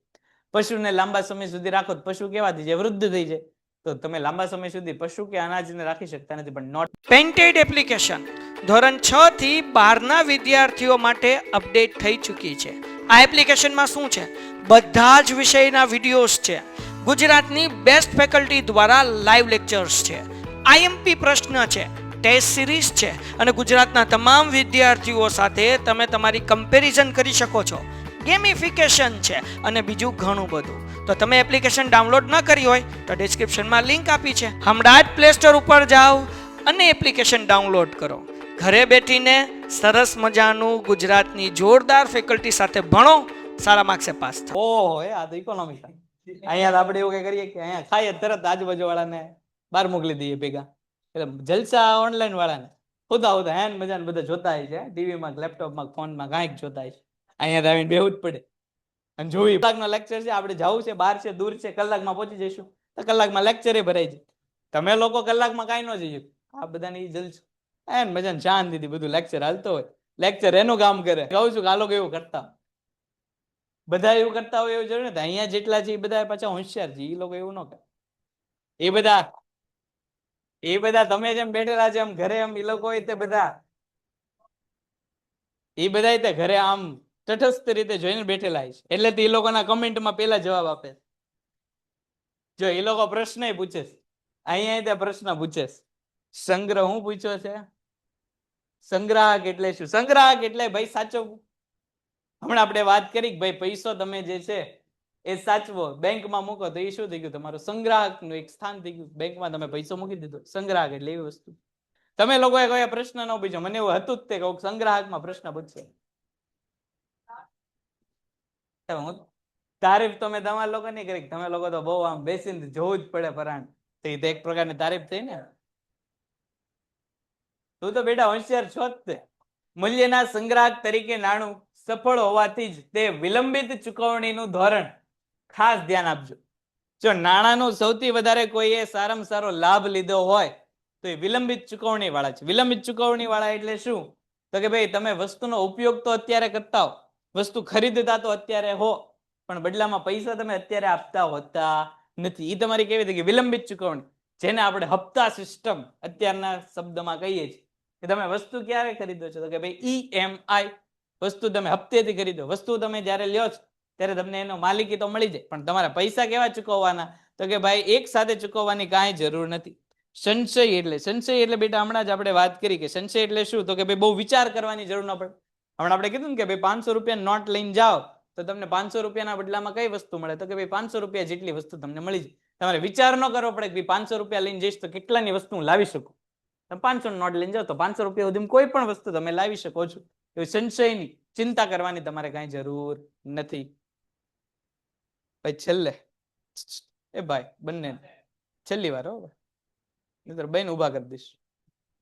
પશુને લાંબા સમય સુધી રાખો તો પશુ કેવા થઈ જાય? વૃદ્ધ થઈ જાય. તો તમે લાંબા સમય સુધી પશુ કે અનાજને રાખી શકતા નથી. પણ નોટ પેન્ટેડ એપ્લિકેશન ધોરણ 6 થી 12ના વિદ્યાર્થીઓ માટે અપડેટ થઈ ચૂકી છે. આ એપ્લિકેશનમાં શું છે? બધા જ વિષયના વિડીયોઝ છે. ગુજરાતની બેસ્ટ ફેકલ્ટી દ્વારા લાઈવ લેક્ચર્સ છે, આઈએમપી પ્રશ્ન છે, ટેસ્ટ સિરીઝ છે અને ગુજરાતના તમામ વિદ્યાર્થીઓ સાથે તમે તમારી કમ્પેરિઝન કરી શકો છો. ગેમિફિકેશન છે અને બીજું ઘણું બધું. તો તમે એપ્લિકેશન ડાઉનલોડ ન કરી હોય તો ડિસ્ક્રિપ્શનમાં લિંક આપી છે, હમણાં જ પ્લે સ્ટોર ઉપર જાઓ અને એપ્લિકેશન ડાઉનલોડ કરો. ઘરે બેઠીને સરસ મજાનું ગુજરાતની જોરદાર ફેકલ્ટી સાથે ભણો, સારા માર્ક્સે પાસ થાઓ. ઓહો, આ તો ઇકોનોમિક. અહીંયા આપણે એવું કઈ કરીએ કે અહીંયા ખાઈએ તરત આજુબાજુ વાળાને બહાર મોકલી દઈએ ભેગા. એટલે જલસા ઓનલાઈન વાળાને હોતા હેન મજાને બધા જોતા હોય છે, ટીવીમાં, લેપટોપમાં, ફોનમાં કાંઈક જોતા હોય છે. અહીંયા આવીને બેહવું જ પડે અને જોઈ કલાકનો લેક્ચર છે, આપણે જવું છે, બહાર છે, દૂર છે, કલાકમાં પહોંચી જઈશું તો કલાકમાં લેક્ચરે ભરાઈ જાય. તમે લોકો કલાકમાં કાંઈ ન જઈએ, આ બધાને ઈ જલસો એન મજાને શાંતિથી બધું લેક્ચર હાલતો હોય, લેક્ચર એનું કામ કરે. કહું છું કે આ લોકો એવું કરતા, બધા એવું કરતા હોય એવું જરૂર નથી. અહીંયા જેટલા છે એ બધા પાછા હોશિયાર છે, એ લોકો એવું ન કરે. એ બધા તમે જેમ બેઠેલા છે એમ ઘરે એમ એ લોકો હોય તે બધા ઘરે આમ તટસ્થ રીતે જોઈને બેઠેલા છે, એટલે એ લોકોના કમેન્ટમાં પેલા જવાબ આપે. જો એ લોકો પ્રશ્ન પૂછે, અહીંયા ત્યાં પ્રશ્ન પૂછે, સંગ્રહ હું પૂછ્યો છે? સંગ્રાહક એટલે શું? સંગ્રાહક એટલે ભાઈ સાચવવું. હમણાં આપણે વાત કરી કે ભાઈ પૈસો તમે જે છે એ સાચવો, બેંકમાં મૂકો તો એ શું થઈ ગયું? તમારું સંગ્રાહકનું એક સ્થાન થઈ ગયું. બેંકમાં તમે પૈસો મૂકી દીધો. સંગ્રાહક એટલે એવી વસ્તુ. તમે લોકોએ કોઈ પ્રશ્ન ન પૂછ્યો, મને એવું હતું જ તે કે સંગ્રાહકમાં પ્રશ્ન પૂછશે. તારીફ તો મેં તમારા લોકો નહીં કરી, તમે લોકો તો બહુ આમ બેસીને જોવું જ પડે પરાણ, તો એ તો એક પ્રકારની તારીફ થઈ ને. તું તો બેટા હોશિયાર છો જ તે. મૂલ્યના સંગ્રાહક તરીકે નાણું સફળ હોવાથી જ તે વિલંબિત ચૂકવણીનું ધોરણ ખાસ ધ્યાન આપજો. જો નાણાંનો સૌથી વધારે કોઈએ સારામાં સારો લાભ લીધો હોય તો એ વિલંબિત ચૂકવણી વાળા છે. વિલંબિત ચૂકવણી વાળા એટલે શું? તો કે ભાઈ તમે વસ્તુનો ઉપયોગ તો અત્યારે કરતા હો, વસ્તુ ખરીદતા તો અત્યારે હો, પણ બદલામાં પૈસા તમે અત્યારે આપતા હોતા નથી. એ તમારી કેવી થઈ ગઈ? વિલંબિત ચૂકવણી, જેને આપણે હપ્તા સિસ્ટમ અત્યારના શબ્દમાં કહીએ છીએ. કે તમે વસ્તુ ક્યારે ખરીદો છો? તો કે ભાઈ EMI વસ્તુ તમે હપ્તેથી ખરીદો. વસ્તુ તમે જ્યારે લ્યો છો ત્યારે તમને એનો માલિકી તો મળી જાય, પણ તમારા પૈસા કેવા ચૂકવવાના? તો કે ભાઈ એક સાથે ચૂકવવાની કાંઈ જરૂર નથી. સંચય એટલે બેટા હમણાં જ આપણે વાત કરી કે સંચય એટલે શું? તો કે ભાઈ બહુ વિચાર કરવાની જરૂર ન પડે. હમણાં આપણે કીધું ને કે ભાઈ 500 રૂપિયા નોટ લઈને જાઓ તો તમને 500 રૂપિયાના બદલામાં કઈ વસ્તુ મળે? તો કે ભાઈ 500 રૂપિયા જેટલી વસ્તુ તમને મળી જાય. તમારે વિચાર ન કરવો પડે કે 500 રૂપિયા લઈને જઈશ તો કેટલાની વસ્તુ હું લાવી શકું. તમે 500 નોટ લઈને જાઓ તો 500 રૂપિયા સુધી કોઈ પણ વસ્તુ તમે લાવી શકો છો. એવી સંચયની ચિંતા કરવાની તમારે કાંઈ જરૂર નથી. ભાઈ છેલ્લે એ ભાઈ બંને છેલ્લી વાર હો, મિત્ર બેન ઉભા કરી દઈશ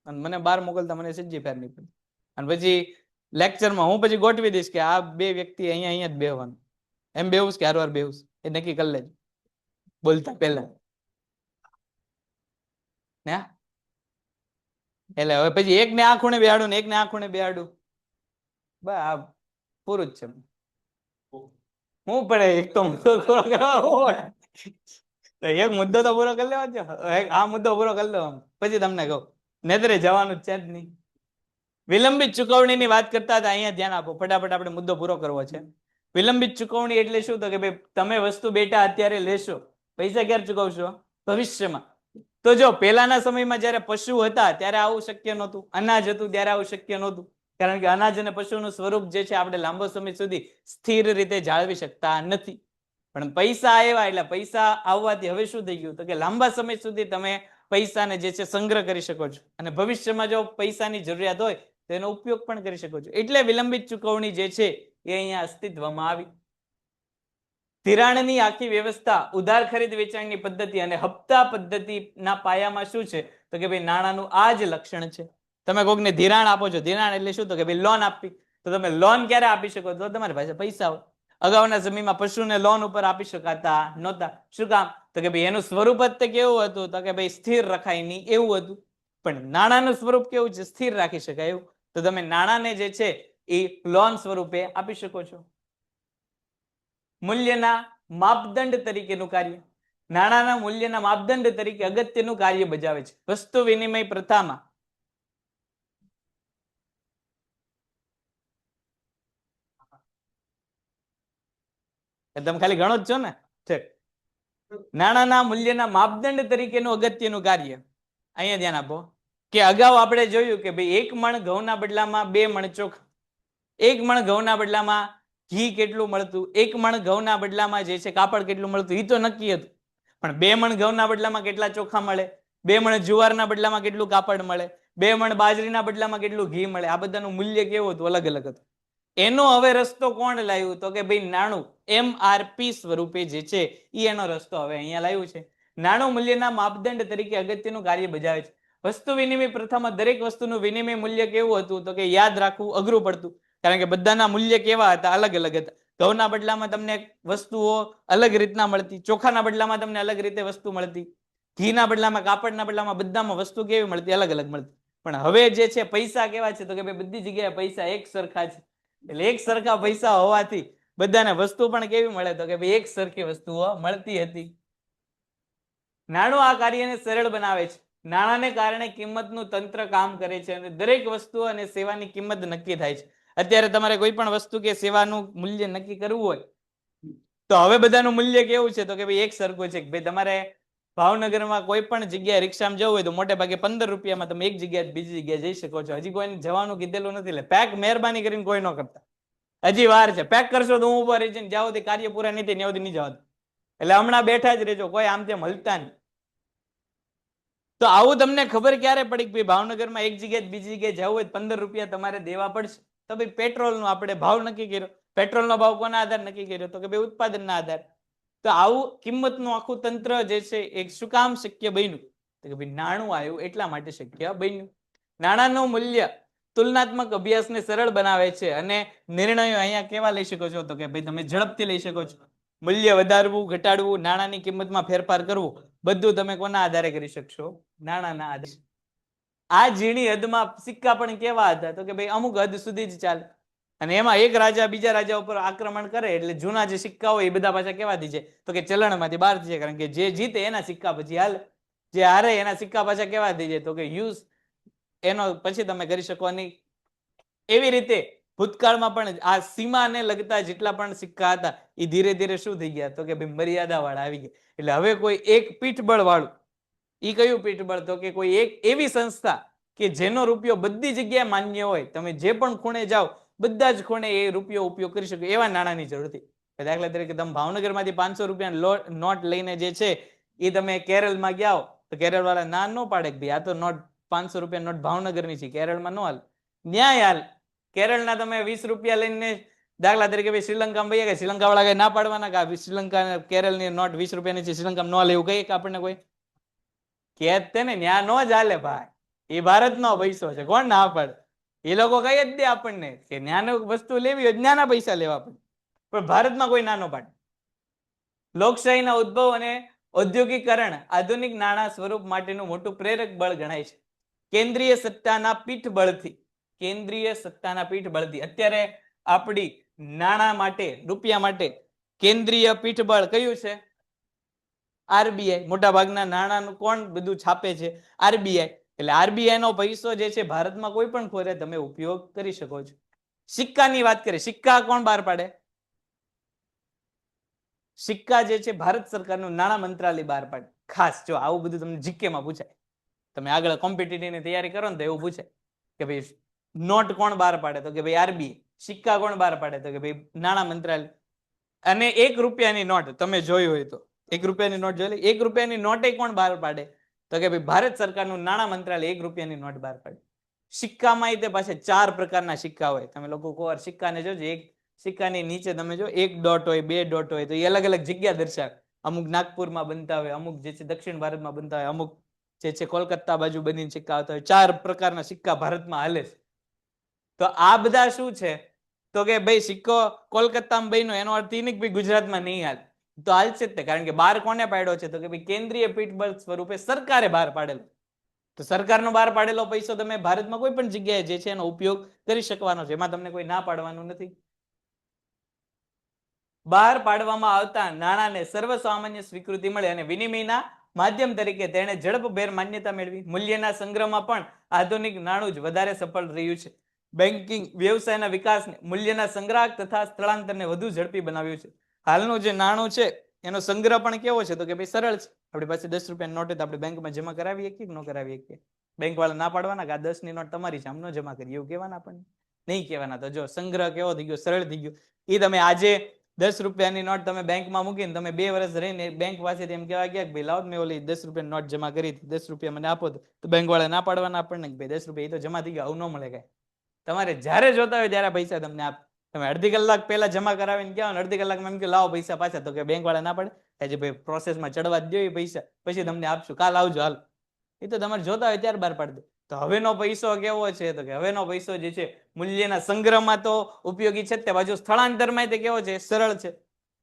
અને મને બહાર મોકલતા મને સજ્જી ફેર નહીં પડે. અને પછી લેક્ચરમાં હું પછી ગોઠવી દઈશ કે આ બે વ્યક્તિ અહીંયા જ બેહવાનું. એમ બેહું કે હારવાર બેહું એ નક્કી કરી લેજો બોલતા પહેલા. ને એટલે હવે પછી એકને આ ખૂણે બેહાડું ને એકને આ ખૂણે બેહાડું, બસ પૂરું જ છે. હું પડે એક તો મુદ્દો પૂરો કરવા, એક મુદ્દો તો પૂરો કરી લેવા. આ મુદ્દો પૂરો કરી લો પછી તમને કહું, નેત્રે જવાનું છે જ નહીં. વિલંબિત ચુકવણીની વાત કરતા હતા, અહીંયા ધ્યાન આપો, ફટાફટ આપણે મુદ્દો પૂરો કરવો છે. વિલંબિત ચુકવણી એટલે શું? તો કે ભાઈ તમે વસ્તુ બેટા અત્યારે લેશો, પૈસા ક્યારે ચૂકવશો? ભવિષ્યમાં. તો જો પહેલાના સમયમાં જ્યારે પશુ હતા ત્યારે આવું શક્ય નહોતું, અનાજ હતું ત્યારે આવું શક્ય નહોતું, કારણ કે અનાજ અને પશુનું સ્વરૂપ જે છે આપણે લાંબો સમય સુધી સ્થિર રીતે જાળવી શકતા નથી. પણ પૈસા આવ્યા એટલે પૈસા આવવાથી હવે શું થઈ ગયું? તો કે લાંબા સમય સુધી તમે પૈસાને જે છે સંગ્રહ કરી શકો છો, અને ભવિષ્યમાં જો પૈસાની જરૂરિયાત હોય તો એનો ઉપયોગ પણ કરી શકો છો. એટલે વિલંબિત ચુકવણી જે છે એ અહીંયા અસ્તિત્વમાં આવી. ધિરાણની આખી વ્યવસ્થા ઉધાર ખરીદ વેચાણની પદ્ધતિ અને હપ્તા પદ્ધતિના પાયામાં શું છે? તો કે ભાઈ નાણાંનું આ જ લક્ષણ છે. તમે કોઈકને ધિરાણ આપો છો, ધિરાણ એટલે શું? તો કે ભાઈ લોન આપવી. તો તમે લોન ક્યારે આપી શકો? તો તમારી પાસે પૈસા હોય. અગાઉના સમયમાં પશુને લોન ઉપર આપી શકાતા નહોતા. શું કામ? તો કે ભાઈ એનું સ્વરૂપ જ કેવું હતું? તો કે ભાઈ સ્થિર રખાય નહીં એવું હતું. પણ નાણાંનું સ્વરૂપ કેવું છે? સ્થિર રાખી શકાય એવું. તો તમે નાણાંને જે છે એ લોન સ્વરૂપે આપી શકો છો. મૂલ્યના માપદંડ તરીકેનું કાર્ય, નાણાંના મૂલ્યના માપદંડ તરીકે અગત્યનું કાર્ય બજાવે છે. વસ્તુ વિનિમય પ્રથામાં તમે ખાલી ગણો જ છો ને. નાણાંના મૂલ્યના માપદંડ તરીકેનું અગત્યનું કાર્ય. અહીંયા ધ્યાન આપો કે અગાઉ આપણે જોયું કે ભાઈ 1 મણ ઘઉંના બદલામાં 2 મણ ચોખા, 1 મણ ઘઉંના બદલામાં ઘી કેટલું મળતું, 1 મણ ઘઉંના બદલામાં જે છે કાપડ કેટલું મળતું, એ તો નક્કી હતું. પણ 2 મણ ઘઉંના બદલામાં કેટલા ચોખા મળે, 2 મણ જુવારના બદલામાં કેટલું કાપડ મળે, 2 મણ બાજરીના બદલામાં કેટલું ઘી મળે, આ બધાનું મૂલ્ય કેવું હતું? અલગ અલગ હતું. એનો હવે રસ્તો કોણ લાવ્યું? તો કે ભાઈ નાણું MRP સ્વરૂપે જે છે એ એનો રસ્તો હવે અહીંયા લાવ્યું છે. નાણું મૂલ્યના માપદંડ તરીકે અગત્યનું કાર્ય બજાવે છે. વસ્તુ વિનિમય પ્રથામાં દરેક વસ્તુનું વિનિમય મૂલ્ય કેવું હતું? તો કે યાદ રાખવું અઘરું પડતું. કારણ કે બધાના મૂલ્ય કેવા હતા? અલગ અલગ હતા. ઘઉંના બદલામાં તમને વસ્તુઓ અલગ રીતના મળતી, ચોખાના બદલામાં તમને અલગ રીતે વસ્તુ મળતી, ઘીના બદલામાં, કાપડના બદલામાં, બધામાં વસ્તુ કેવી મળતી? અલગ અલગ મળતી. પણ હવે જે છે પૈસા કેવા છે? તો કે ભાઈ બધી જગ્યાએ પૈસા એક સરખા છે. એટલે એક સરખા પૈસા હોવાથી બધાને વસ્તુ પણ કેવી મળે? તો કે ભાઈ એક સરખી વસ્તુઓ મળતી હતી. નાણું આ કાર્યને સરળ બનાવે છે. નાણાંને કારણે કિંમતનું તંત્ર કામ કરે છે અને દરેક વસ્તુ અને સેવાની કિંમત નક્કી થાય છે. અત્યારે તમારે કોઈ પણ વસ્તુ કે સેવાનું મૂલ્ય નક્કી કરવું હોય તો હવે બધાનું મૂલ્ય કેવું છે? તો કે ભાઈ એક સરખું છે. ભાઈ તમારે ભાવનગરમાં કોઈ પણ જગ્યાએ રિક્ષામાં જવું હોય તો મોટે ભાગે 15 રૂપિયામાં તમે એક જગ્યાએ બીજી જગ્યાએ જઈ શકો છો. હજી કોઈને જવાનું કીધેલું નથી. એટલે પેક મહેરબાની કરીને કોઈ ન કરતા. હજી વાર છે. પેક કરશો તો હું ઉભા રહી જઈને જ્યાં સુધી કાર્ય પૂરા નહીં થાય ત્યાં સુધી નહીં જવાનું. એટલે હમણાં બેઠા જ રહેજો, કોઈ આમ તેમ હલતા નહીં. તો આવું તમને ખબર ક્યારે પડી કે ભાવનગરમાં એક જગ્યાએ બીજી જગ્યાએ જવું હોય 15 રૂપિયા તમારે દેવા પડશે? તો ભાઈ પેટ્રોલનો આપણે ભાવ નક્કી કર્યો. પેટ્રોલનો ભાવ કોના આધાર નક્કી કર્યો? તો કે ભાઈ ઉત્પાદનના આધાર. તો આવું કિંમતનું આખું તંત્ર જે છે એ શું કામ શક્ય બન્યું? તો કે ભાઈ નાણું આવ્યું એટલા માટે શક્ય બન્યું. નાણાંનું મૂલ્ય તુલનાત્મક અભ્યાસને સરળ બનાવે છે અને નિર્ણયો અહીંયા કેવા લઈ શકો છો? તો કે ભાઈ તમે ઝડપથી લઈ શકો છો. મૂલ્ય વધારવું, ઘટાડવું, નાણાંની કિંમતમાં ફેરફાર કરવું, બધું તમે કોના આધારે કરી શકશો? નાણાંના આધારે. આ ઝીણી હદમાં સિક્કા પણ કેવા હતા? તો કે ભાઈ અમુક હદ સુધી જ ચાલે. અને એમાં એક રાજા બીજા રાજા ઉપર આક્રમણ કરે એટલે જૂના જે સિક્કા હોય એ બધા પાછા કેવા થઈ જાય? તો કે ચલણમાંથી બહાર થઈ જાય. કારણ કે જે જીતે એના સિક્કા પછી હાલે, જે હારે એના સિક્કા પાછા કેવા થઈ જાય? તો કે યુઝ એનો પછી તમે કરી શકો નહીં. એવી રીતે ભૂતકાળમાં પણ આ સીમાને લગતા જેટલા પણ સિક્કા હતા એ ધીરે ધીરે શું થઈ ગયા? તો કે ભાઈ મર્યાદા વાળા આવી ગયા. એટલે હવે કોઈ એક પીઠબળ વાળું, એ કયું પીઠબળ? તો કે કોઈ એક એવી સંસ્થા કે જેનો રૂપિયો બધી જગ્યાએ માન્ય હોય, તમે જે પણ ખૂણે જાઓ બધા જ ખૂણે એ રૂપિયો ઉપયોગ કરી શકો, એવા નાણાંની જરૂર હતી. દાખલા તરીકે તમે ભાવનગરમાંથી 500 રૂપિયા નોટ લઈને જે છે એ તમે કેરળમાં ગયા તો કેરળ વાળા ના ન પાડે કે ભાઈ આ તો નોટ 500 રૂપિયા નોટ ભાવનગરની છે, કેરળમાં ન હાલ. ન્યાય હાલ. કેરળના તમે 20 રૂપિયા લઈને દાખલા તરીકે ભાઈ શ્રીલંકામાં ભાઈ કે શ્રીલંકા વાળા ના પાડવાના કે શ્રીલંકા કેરળની નોટ 20 રૂપિયાની છે, શ્રીલંકામાં ન લેવું કહીએ કે આપણને કોઈ કે ને ન્યા નો જ હાલે ભાઈ. એ ભારતનો પૈસો છે, કોણ ના પાડે? એ લોકો કહી જ દે આપણને કે ન્યાનો વસ્તુ લેવી હોય ન્યાના પૈસા લેવા પડે, પણ ભારતમાં કોઈ નાનો પાડે. લોકશાહીના ઉદ્ભવ અને ઔદ્યોગિકરણ આધુનિક નાણાં સ્વરૂપ માટેનું મોટું પ્રેરક બળ ગણાય છે. કેન્દ્રીય સત્તાના પીઠબળથી, કેન્દ્રીય સત્તાના પીઠબળથી અત્યારે આપણી નાણાં માટે, રૂપિયા માટે કેન્દ્રીય પીઠબળ કયું છે? આરબીઆઈ. મોટા ભાગના નાણાંનું કોણ બધું છાપે છે? આરબીઆઈ. એટલે આરબીઆઈ નો પૈસો જે છે ભારતમાં કોઈ પણ ખોરે તમે ઉપયોગ કરી શકો છો. સિક્કાની વાત કરીએ, સિક્કા કોણ બહાર પાડે? સિક્કા જે છે ભારત સરકારનું નાણાં મંત્રાલય બહાર પાડે. ખાસ જો આવું બધું તમને જીકે માં પૂછાય, તમે આગળ કોમ્પિટિટિવની તૈયારી કરો ને તો એવું પૂછાય કે ભાઈ નોટ કોણ બહાર પાડે? તો કે ભાઈ આરબીઆઈ. સિક્કા કોણ બહાર પાડે? તો કે ભાઈ નાણાં મંત્રાલય. અને 1 રૂપિયાની નોટ તમે જોઈ હોય તો 1 રૂપિયાની નોટ જોઈ લે. 1 રૂપિયાની નોટે કોણ બહાર પાડે? તો કે ભાઈ ભારત સરકારનું નાણાં મંત્રાલય 1 રૂપિયાની નોટ બહાર પાડે. સિક્કામાં તે પાછા 4 પ્રકારના સિક્કા હોય. તમે લોકો કોઈ સિક્કાને જોજો, એક સિક્કાની નીચે તમે જો 1 ડોટ હોય, 2 ડોટ હોય, તો એ અલગ અલગ જગ્યા દર્શાવે. અમુક નાગપુરમાં બનતા હોય, અમુક જે છે દક્ષિણ ભારતમાં બનતા હોય, અમુક જે છે કોલકાતા બાજુ બનીને સિક્કા આવતા હોય. 4 પ્રકારના સિક્કા ભારતમાં હાલે છે. તો આ બધા શું છે? તો કે ભાઈ સિક્કો કોલકાતામાં બન્યો એનો અર્થ એ નહીં કે ભાઈ ગુજરાતમાં નહીં હાલે. તો હાલશે જ તે, કારણ કે બહાર કોને પાડ્યો છે? તો કે ભાઈ કેન્દ્રીય પીઠબળ સ્વરૂપે સરકારે બહાર પાડેલો. તો સરકારનો બહાર પાડેલો પૈસો તમે ભારતમાં કોઈ પણ જગ્યાએ જે છે એનો ઉપયોગ કરી શકવાનો છે, એમાં તમને કોઈ ના પાડવાનું નથી. બહાર પાડવામાં આવતા નાણાંને સર્વસામાન્ય સ્વીકૃતિ મળે અને વિનિમયના માધ્યમ તરીકે તેણે ઝડપભેર માન્યતા મેળવી. મૂલ્યના સંગ્રહમાં પણ આધુનિક નાણું જ વધારે સફળ રહ્યું છે. બેન્કિંગ વ્યવસાયના વિકાસને, મૂલ્યના સંગ્રાહક તથા સ્થળાંતરને વધુ ઝડપી બનાવ્યું છે. હાલનું જે નાણું છે એનો સંગ્રહ પણ કેવો છે? તો કે ભાઈ સરળ છે. આપણી પાસે 10 રૂપિયાની નોટ હોય તો આપણે બેંકમાં જમા કરાવી શકીએ કે ન કરાવી શકીએ? બેંક વાળા ના પાડવાના કે આ 10 ની નોટ તમારી છે, આમ ન જમા કરીએ એવું કહેવાના? આપણને નહીં કહેવાના. તો જો સંગ્રહ કેવો થઈ ગયો, સરળ થઈ ગયો. એ તમે આજે 10 રૂપિયાની નોટ તમે બેંકમાં મૂકીને તમે 2 વર્ષ રહીને બેંક પાસેથી એમ કહેવા ગયા કે ભાઈ લાવો મેં ઓલી 10 રૂપિયાની નોટ જમા કરી હતી, 10 રૂપિયા મને આપો, તો બેંક વાળા ના પાડવાના આપણને કે ભાઈ 10 રૂપિયા એ તો જમા થઈ ગયા, આવું ન મળે કાંઈ. તમારે જ્યારે જોતા હોય ત્યારે પૈસા તમને આપ. તમે અડધી કલાક પહેલા જમા કરાવીને ગયા ને અડધી કલાકમાં એમ કે લાવો પૈસા પાછા, તો કે બેંક વાળા ના પડે? હજી ભાઈ પ્રોસેસમાં ચડવા જ દો એ પૈસા, પછી તમને આપશું, કાલ આવજો હાલ. એ તો તમારે જોતા હોય ત્યારે બહાર પાડી દે. તો હવેનો પૈસો કેવો છે? તો કે હવેનો પૈસો જે છે મૂલ્યના સંગ્રહમાં તો ઉપયોગી છે, તે બાજુ સ્થળાંતરમાં તે કેવો છે? સરળ છે.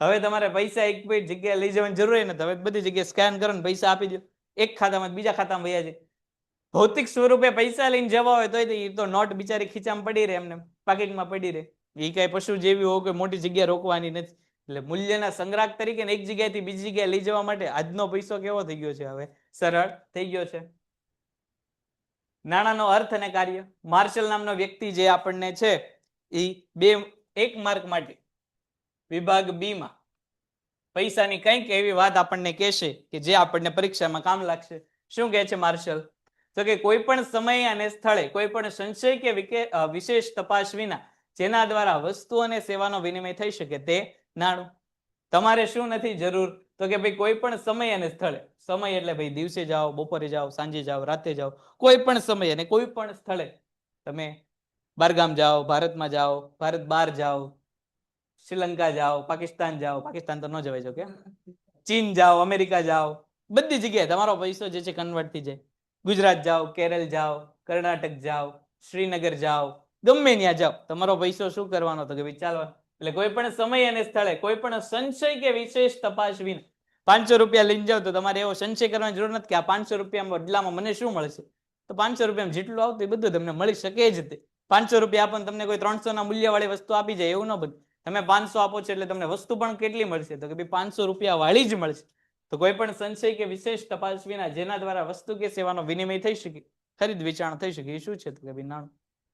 હવે તમારે પૈસા એક જગ્યાએ લઈ જવાની જરૂર નથી. હવે બધી જગ્યાએ સ્કેન કરો ને પૈસા આપી દો, એક ખાતામાં બીજા ખાતામાં વયા જાય. ભૌતિક સ્વરૂપે પૈસા લઈને જવા હોય તો નોટ બિચારી ખીચામાં પડી રહે, એમને પાકીટમાં પડી રહે. એ કઈ પશુ જેવી હોય કે મોટી જગ્યાએ રોકવાની નથી. એટલે મૂલ્યના સંગ્રાહક તરીકે એક જગ્યાએથી બીજી જગ્યાએ લઈ જવા માટે આજનો પૈસો કેવો થઈ ગયો છે? હવે સરળ થઈ ગયો છે. નાણાંનો અર્થ અને કાર્ય. માર્શલ નામનો વ્યક્તિ જે આપણને છે એ એક માર્ક માટે વિભાગ બી માં પૈસાની કંઈક એવી વાત આપણને કહેશે કે જે આપણને પરીક્ષામાં કામ લાગશે. શું કહે છે માર્શલ? તો કે કોઈ પણ સમય અને સ્થળે કોઈ પણ સંશય કે વિશેષ તપાસ વિના જેના દ્વારા વસ્તુ અને સેવાનો વિનિમય થઈ શકે તે નાણું. તમારે શું નથી જરૂર? તો કે ભાઈ કોઈ પણ સમય અને સ્થળે. સમય એટલે ભાઈ દિવસે જાઓ, બપોરે જાઓ, સાંજે જાઓ, રાતે જાઓ, કોઈ પણ સમય અને કોઈ પણ સ્થળે તમે બહારગામ જાઓ, ભારતમાં જાઓ, ભારત બહાર જાઓ, શ્રીલંકા જાઓ, પાકિસ્તાન જાઓ, પાકિસ્તાન તો ન જવાય જો કે, ચીન જાઓ, અમેરિકા જાઓ, બધી જગ્યાએ તમારો પૈસો જે છે કન્વર્ટ થઈ જાય. ગુજરાત જાઓ, કેરળ જાઓ, કર્ણાટક જાઓ, શ્રીનગર જાઓ, ગમે ત્યાં જાઓ, તમારો પૈસો શું કરવાનો? તો કે ભાઈ ચાલો. એટલે કોઈ પણ સમય અને સ્થળે કોઈ પણ સંશય કે વિશેષ તપાસ વિના 500 રૂપિયા લઈને જાઓ તો તમારે એવો સંશય કરવાની જરૂર નથી કે આ 500 રૂપિયા બદલામાં મને શું મળશે. તો 500 રૂપિયા જેટલું આવતું એ બધું તમને મળી શકે જ. તે 500 રૂપિયા આપો તમને કોઈ 300 ના મૂલ્યવાળી વસ્તુ આપી જાય એવું ન બને. તમે 500 આપો છો એટલે તમને વસ્તુ પણ કેટલી મળશે? તો કે ભાઈ 500 રૂપિયા વાળી જ મળશે. તો કોઈ પણ સંશય કે વિશેષ તપાસ વિના જેના દ્વારા વસ્તુ કે સેવાનો વિનિમય થઈ શકે, ખરીદ વેચાણ થઈ શકે, એ શું છે? તો કે ભાઈ નાણું.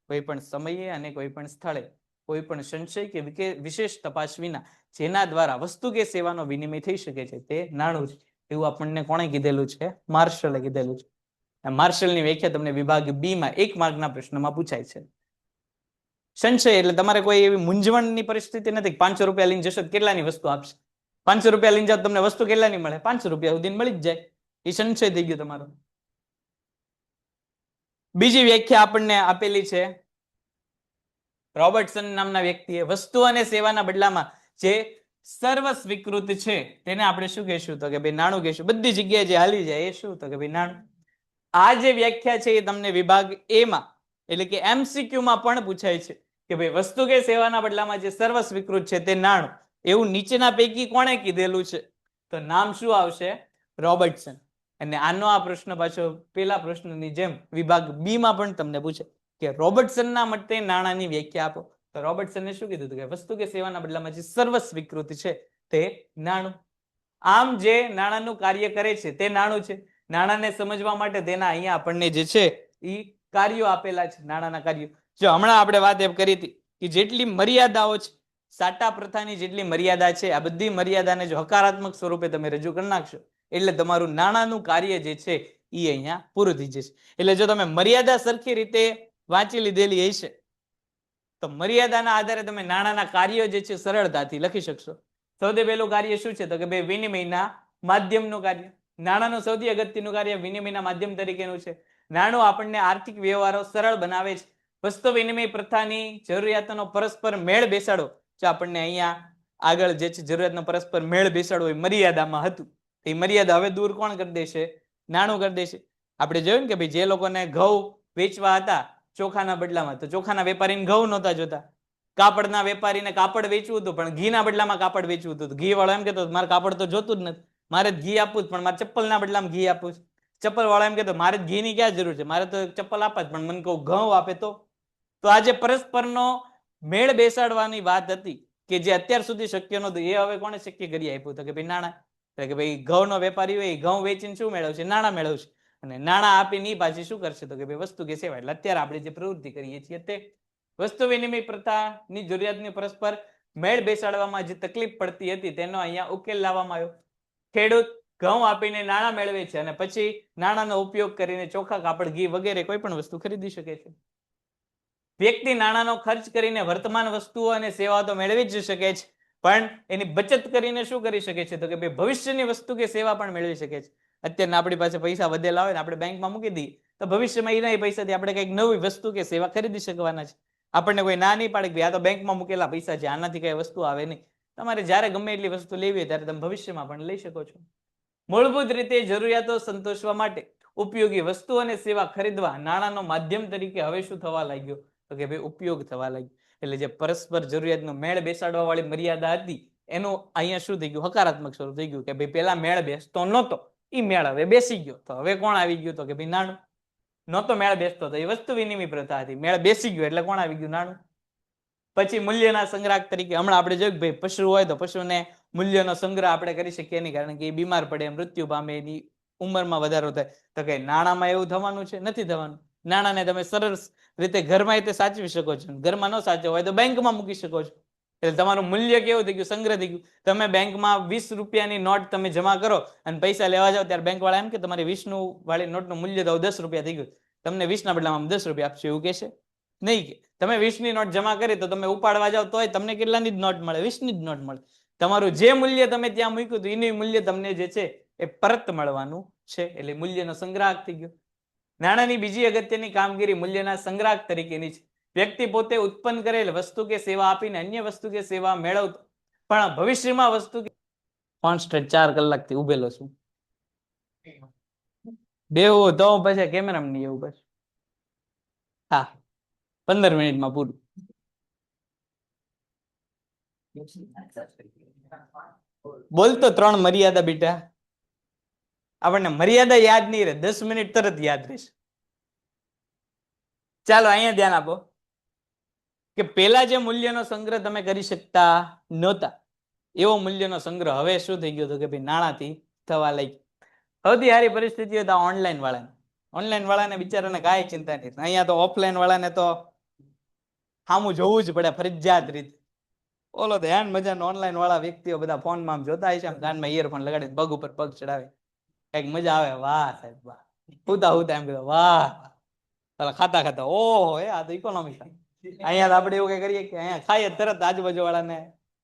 કોઈ પણ સમયે અને કોઈ પણ સ્થળે કોઈ પણ સંશય કે વિશેષ તપાસ વિના જેના દ્વારા વસ્તુ કે સેવાનો વિનિમય થઈ શકે છે તે નાણું છે. એવું આપણને કોણે કીધેલું છે? માર્શલે કીધેલું છે. માર્શલની વ્યાખ્યા તમને વિભાગ બી માં 1 માર્કના પ્રશ્નમાં પૂછાય છે. સંશય એટલે તમારે કોઈ એવી મૂંઝવણની પરિસ્થિતિ નથી. 500 રૂપિયા લઈને જશો કેટલાની વસ્તુ આપશે? 500 રૂપિયા લઈને જાઓ તમને વસ્તુ કેટલાની મળે? 500 રૂપિયા સુધી મળી જ જાય. એ સંશય થઈ ગયો તમારો. બીજી વ્યાખ્યા આપણને આપેલી છે રોબર્ટસન નામના વ્યક્તિએ. વસ્તુ અને સેવાના બદલામાં જે સર્વ સ્વીકૃત છે તેને આપણે શું કહેશું? તો કે ભાઈ નાણું કહેશું. બધી જગ્યાએ જે હાલી જાય એ શું? તો કે ભાઈ નાણું. આ જે વ્યાખ્યા છે એ તમને વિભાગ એ માં એટલે કે MCQ માં પણ પૂછાય છે કે ભાઈ વસ્તુ કે સેવાના બદલામાં જે સર્વ સ્વીકૃત છે તે નાણું. એવું નીચેના પૈકી કોણે કીધેલું છે? તો નામ શું આવશે? રોબર્ટસન. અને આનો આ પ્રશ્ન પાછો પેલા પ્રશ્નની જેમ વિભાગ બી માં પણ તમને પૂછે કે રોબર્ટસનના મતે નાણાંની વ્યાખ્યા આપો. તો રોબર્ટસને શું કીધું? કે વસ્તુ કે સેવાના બદલામાં જે સર્વ સ્વીકૃત છે તે નાણું. આમ જે નાણાંનું કાર્ય કરે છે તે નાણું છે. નાણાંને સમજવા માટે તેના અહીંયા આપણને જે છે એ કાર્યો આપેલા છે, નાણાંના કાર્યો. જો હમણાં આપણે વાત એમ કરી હતી કે જેટલી મર્યાદાઓ છે, સાટા પ્રથાની જેટલી મર્યાદા છે, આ બધી મર્યાદાને જો હકારાત્મક સ્વરૂપે તમે રજૂ કરી નાખશો એટલે તમારું નાણાંનું કાર્ય જે છે એ અહીંયા પૂરું થઈ જશે. એટલે જો તમે મર્યાદા સરખી રીતે વાંચી લીધેલી હશે તો મર્યાદાના આધારે તમે નાણાંના કાર્યો જે છે સરળતાથી લખી શકશો. સૌથી પહેલું કાર્ય શું છે? તો કે ભાઈ વિનિમયના માધ્યમનું કાર્ય. નાણાંનું સૌથી અગત્યનું કાર્ય વિનિમયના માધ્યમ તરીકેનું છે. નાણું આપણને આર્થિક વ્યવહારો સરળ બનાવે છે. વસ્તુ વિનિમય પ્રથાની જરૂરિયાતોનો પરસ્પર મેળ બેસાડો. જો આપણને અહીંયા આગળ જે છે જરૂરિયાતનો પરસ્પર મેળ બેસાડવો એ મર્યાદામાં હતું, એ મર્યાદા હવે દૂર કોણ કરી દેશે? નાણું કરી દેશે. આપણે જોયું ને કે ભાઈ જે લોકોને ઘઉં વેચવા હતા ચોખાના બદલામાં, તો ચોખાના વેપારીને ઘઉં નહોતા જોતા. કાપડના વેપારીને કાપડ વેચવું હતું પણ ઘીના બદલામાં કાપડ વેચવું હતું. ઘી વાળો એમ કહેતો મારે કાપડ તો જોતું જ નથી, મારે ઘી આપવું જ, પણ મારે ચપ્પલના બદલામાં ઘી આપવું છે. ચપ્પલ વાળો એમ કહેતો મારે ઘીની ક્યાં જરૂર છે, મારે તો ચપ્પલ આપવા જ, પણ મને કહું ઘઉં આપે તો. તો આજે પરસ્પરનો મેળ બેસાડવાની વાત હતી કે જે અત્યાર સુધી શક્ય નહોતું, એ હવે કોણે શક્ય કરી આપ્યું? તો કે ભાઈ નાણાં. એટલે કે ભાઈ ઘઉંનો વેપારી હોય ઘઉં વેચીને શું મેળવશે? નાણાં મેળવશે. અને નાણાં આપીને પાછી શું કરશે? તો કે ભાઈ વસ્તુ કે સેવા. એટલે અત્યારે આપણે જે પ્રવૃત્તિ કરીએ છીએ તે વસ્તુ વિનિમય પ્રથાની જરૂરિયાતની પરસ્પર મેળ બેસાડવામાં જે તકલીફ પડતી હતી તેનો અહીંયા ઉકેલ લાવવામાં આવ્યો. ખેડૂત ઘઉં આપીને નાણાં મેળવે છે અને પછી નાણાંનો ઉપયોગ કરીને ચોખા, કાપડ, ઘી વગેરે કોઈ પણ વસ્તુ ખરીદી શકે છે. વ્યક્તિ નાણાંનો ખર્ચ કરીને વર્તમાન વસ્તુઓ અને સેવાઓ તો મેળવી જ શકે છે, પણ એની બચત કરીને શું કરી શકે છે? તો કે ભાઈ ભવિષ્યની વસ્તુ કે સેવા પણ મેળવી શકે છે. અત્યારે આપણી પાસે પૈસા વધેલા હોય ને આપણે બેંકમાં મૂકી દઈએ તો ભવિષ્યમાં એના પૈસાથી આપણે કંઈક નવી વસ્તુ કે સેવા ખરીદી શકવાના છે. આપણને કોઈ ના નહીં પાડે કે આ તો બેંકમાં મૂકેલા પૈસા છે, આનાથી કઈ વસ્તુ આવે નહીં. તમારે જ્યારે ગમે એટલી વસ્તુ લેવી હોય ત્યારે તમે ભવિષ્યમાં પણ લઈ શકો છો. મૂળભૂત રીતે જરૂરિયાતો સંતોષવા માટે ઉપયોગી વસ્તુ અને સેવા ખરીદવા નાણાંનો માધ્યમ તરીકે હવે શું થવા લાગ્યો? તો કે ભાઈ ઉપયોગ થવા લાગ્યો. એટલે જે પરસ્પર જરૂરિયાતનો મેળ બેસાડવા વાળી મર્યાદા હતી એનું અહીંયા શું થઈ ગયું? હકારાત્મક સ્વરૂપ થઈ ગયું કે ભાઈ પેલા મેળ બેસતો નહોતો, એ મેળ હવે બેસી ગયો. તો હવે કોણ આવી ગયું? તો કે ભાઈ નાણું. નહોતો મેળ બેસતો તો એ વસ્તુ વિનિમય પ્રથા હતી, મેળ બેસી ગયો એટલે કોણ આવી ગયું? નાણું. પછી મૂલ્યના સંગ્રાહક તરીકે હમણાં આપણે જોયું કે ભાઈ પશુ હોય તો પશુને મૂલ્યનો સંગ્રહ આપણે કરી શકીએ નહીં, કારણ કે એ બીમાર પડે, મૃત્યુ પામે, એની ઉંમરમાં વધારો થાય. તો કે નાણાંમાં એવું થવાનું છે? નથી થવાનું. નાણાંને તમે સરસ રીતે ઘરમાં તે સાચવી શકો છો, ઘરમાં ન સાચવો હોય તો બેંકમાં મૂકી શકો છો. એટલે તમારું મૂલ્ય કેવું થઈ ગયું? સંગ્રહ થઈ ગયું. તમે બેંકમાં 20 રૂપિયાની નોટ તમે જમા કરો અને પૈસા લેવા જાઓ ત્યારે બેંક વાળા એમ કે તમારી 20 વાળી નોટનું મૂલ્ય તો 10 રૂપિયા થઈ ગયું, તમને 20 ના બદલામાં 10 રૂપિયા આપશે, એવું કહેશે નહીં. કે તમે 20 ની નોટ જમા કરી તો તમે ઉપાડવા જાઓ તોય તમને કેટલાની જ નોટ મળે? 20 ની જ નોટ મળે. તમારું જે મૂલ્ય તમે ત્યાં મૂક્યું હતું એનું મૂલ્ય તમને જે છે એ પરત મળવાનું છે. એટલે મૂલ્યનો સંગ્રાહક થઈ ગયો. નાણાંની બીજી અગત્યની કામગીરી મૂલ્યના સંગ્રાહક તરીકેની છે. વ્યક્તિ પોતે ઉત્પન્ન કરેલ વસ્તુ કે સેવા આપીને અન્ય વસ્તુ કે સેવા મેળવતો, પણ ભવિષ્યમાં વસ્તુ કોન્સ્ટન્ટ 4 કલાકથી ઉભેલો છું. બેવું તો પછી કેમેરામાં નહીં એવું બસ. હા, 15 મિનિટમાં પૂરું. બોલતો 3 મર્યાદા બેટા. આપણને મર્યાદા યાદ નહીં રહે, 10 મિનિટ તરત યાદ રહેશે. ચાલો અહીંયા ધ્યાન આપો કે પેલા જે મૂલ્યનો સંગ્રહ તમે કરી શકતા નહોતા એવો મૂલ્યનો સંગ્રહ હવે શું થઈ ગયો? તો કે ભાઈ નાણાંથી થવા લાગ્યો. સૌથી સારી પરિસ્થિતિ હતા ઓનલાઈન વાળાને. ઓનલાઈન વાળાને બિચારાને કાંઈ ચિંતા નહીં. અહીંયા તો ઓફલાઈન વાળાને તો સામું જોવું જ પડે ફરજિયાત રીતે. ઓલો તો હેન મજાનો ઓનલાઈન વાળા વ્યક્તિઓ બધા ફોનમાં આમ જોતા હોય છે, આમ કાનમાં ઇયરફોન લગાડીને પગ ઉપર પગ ચડાવે, કઈક મજા આવે. વાહ સાહેબ વાહ. હુતા હુતા એમ કીધું વાહ. ખાતા ખાતા ઓહો આ તો ઇકોનોમિક. અહીંયા આપણે એવું કઈ કરીએ કે અહીંયા ખાઈએ તરત આજુબાજુ વાળાને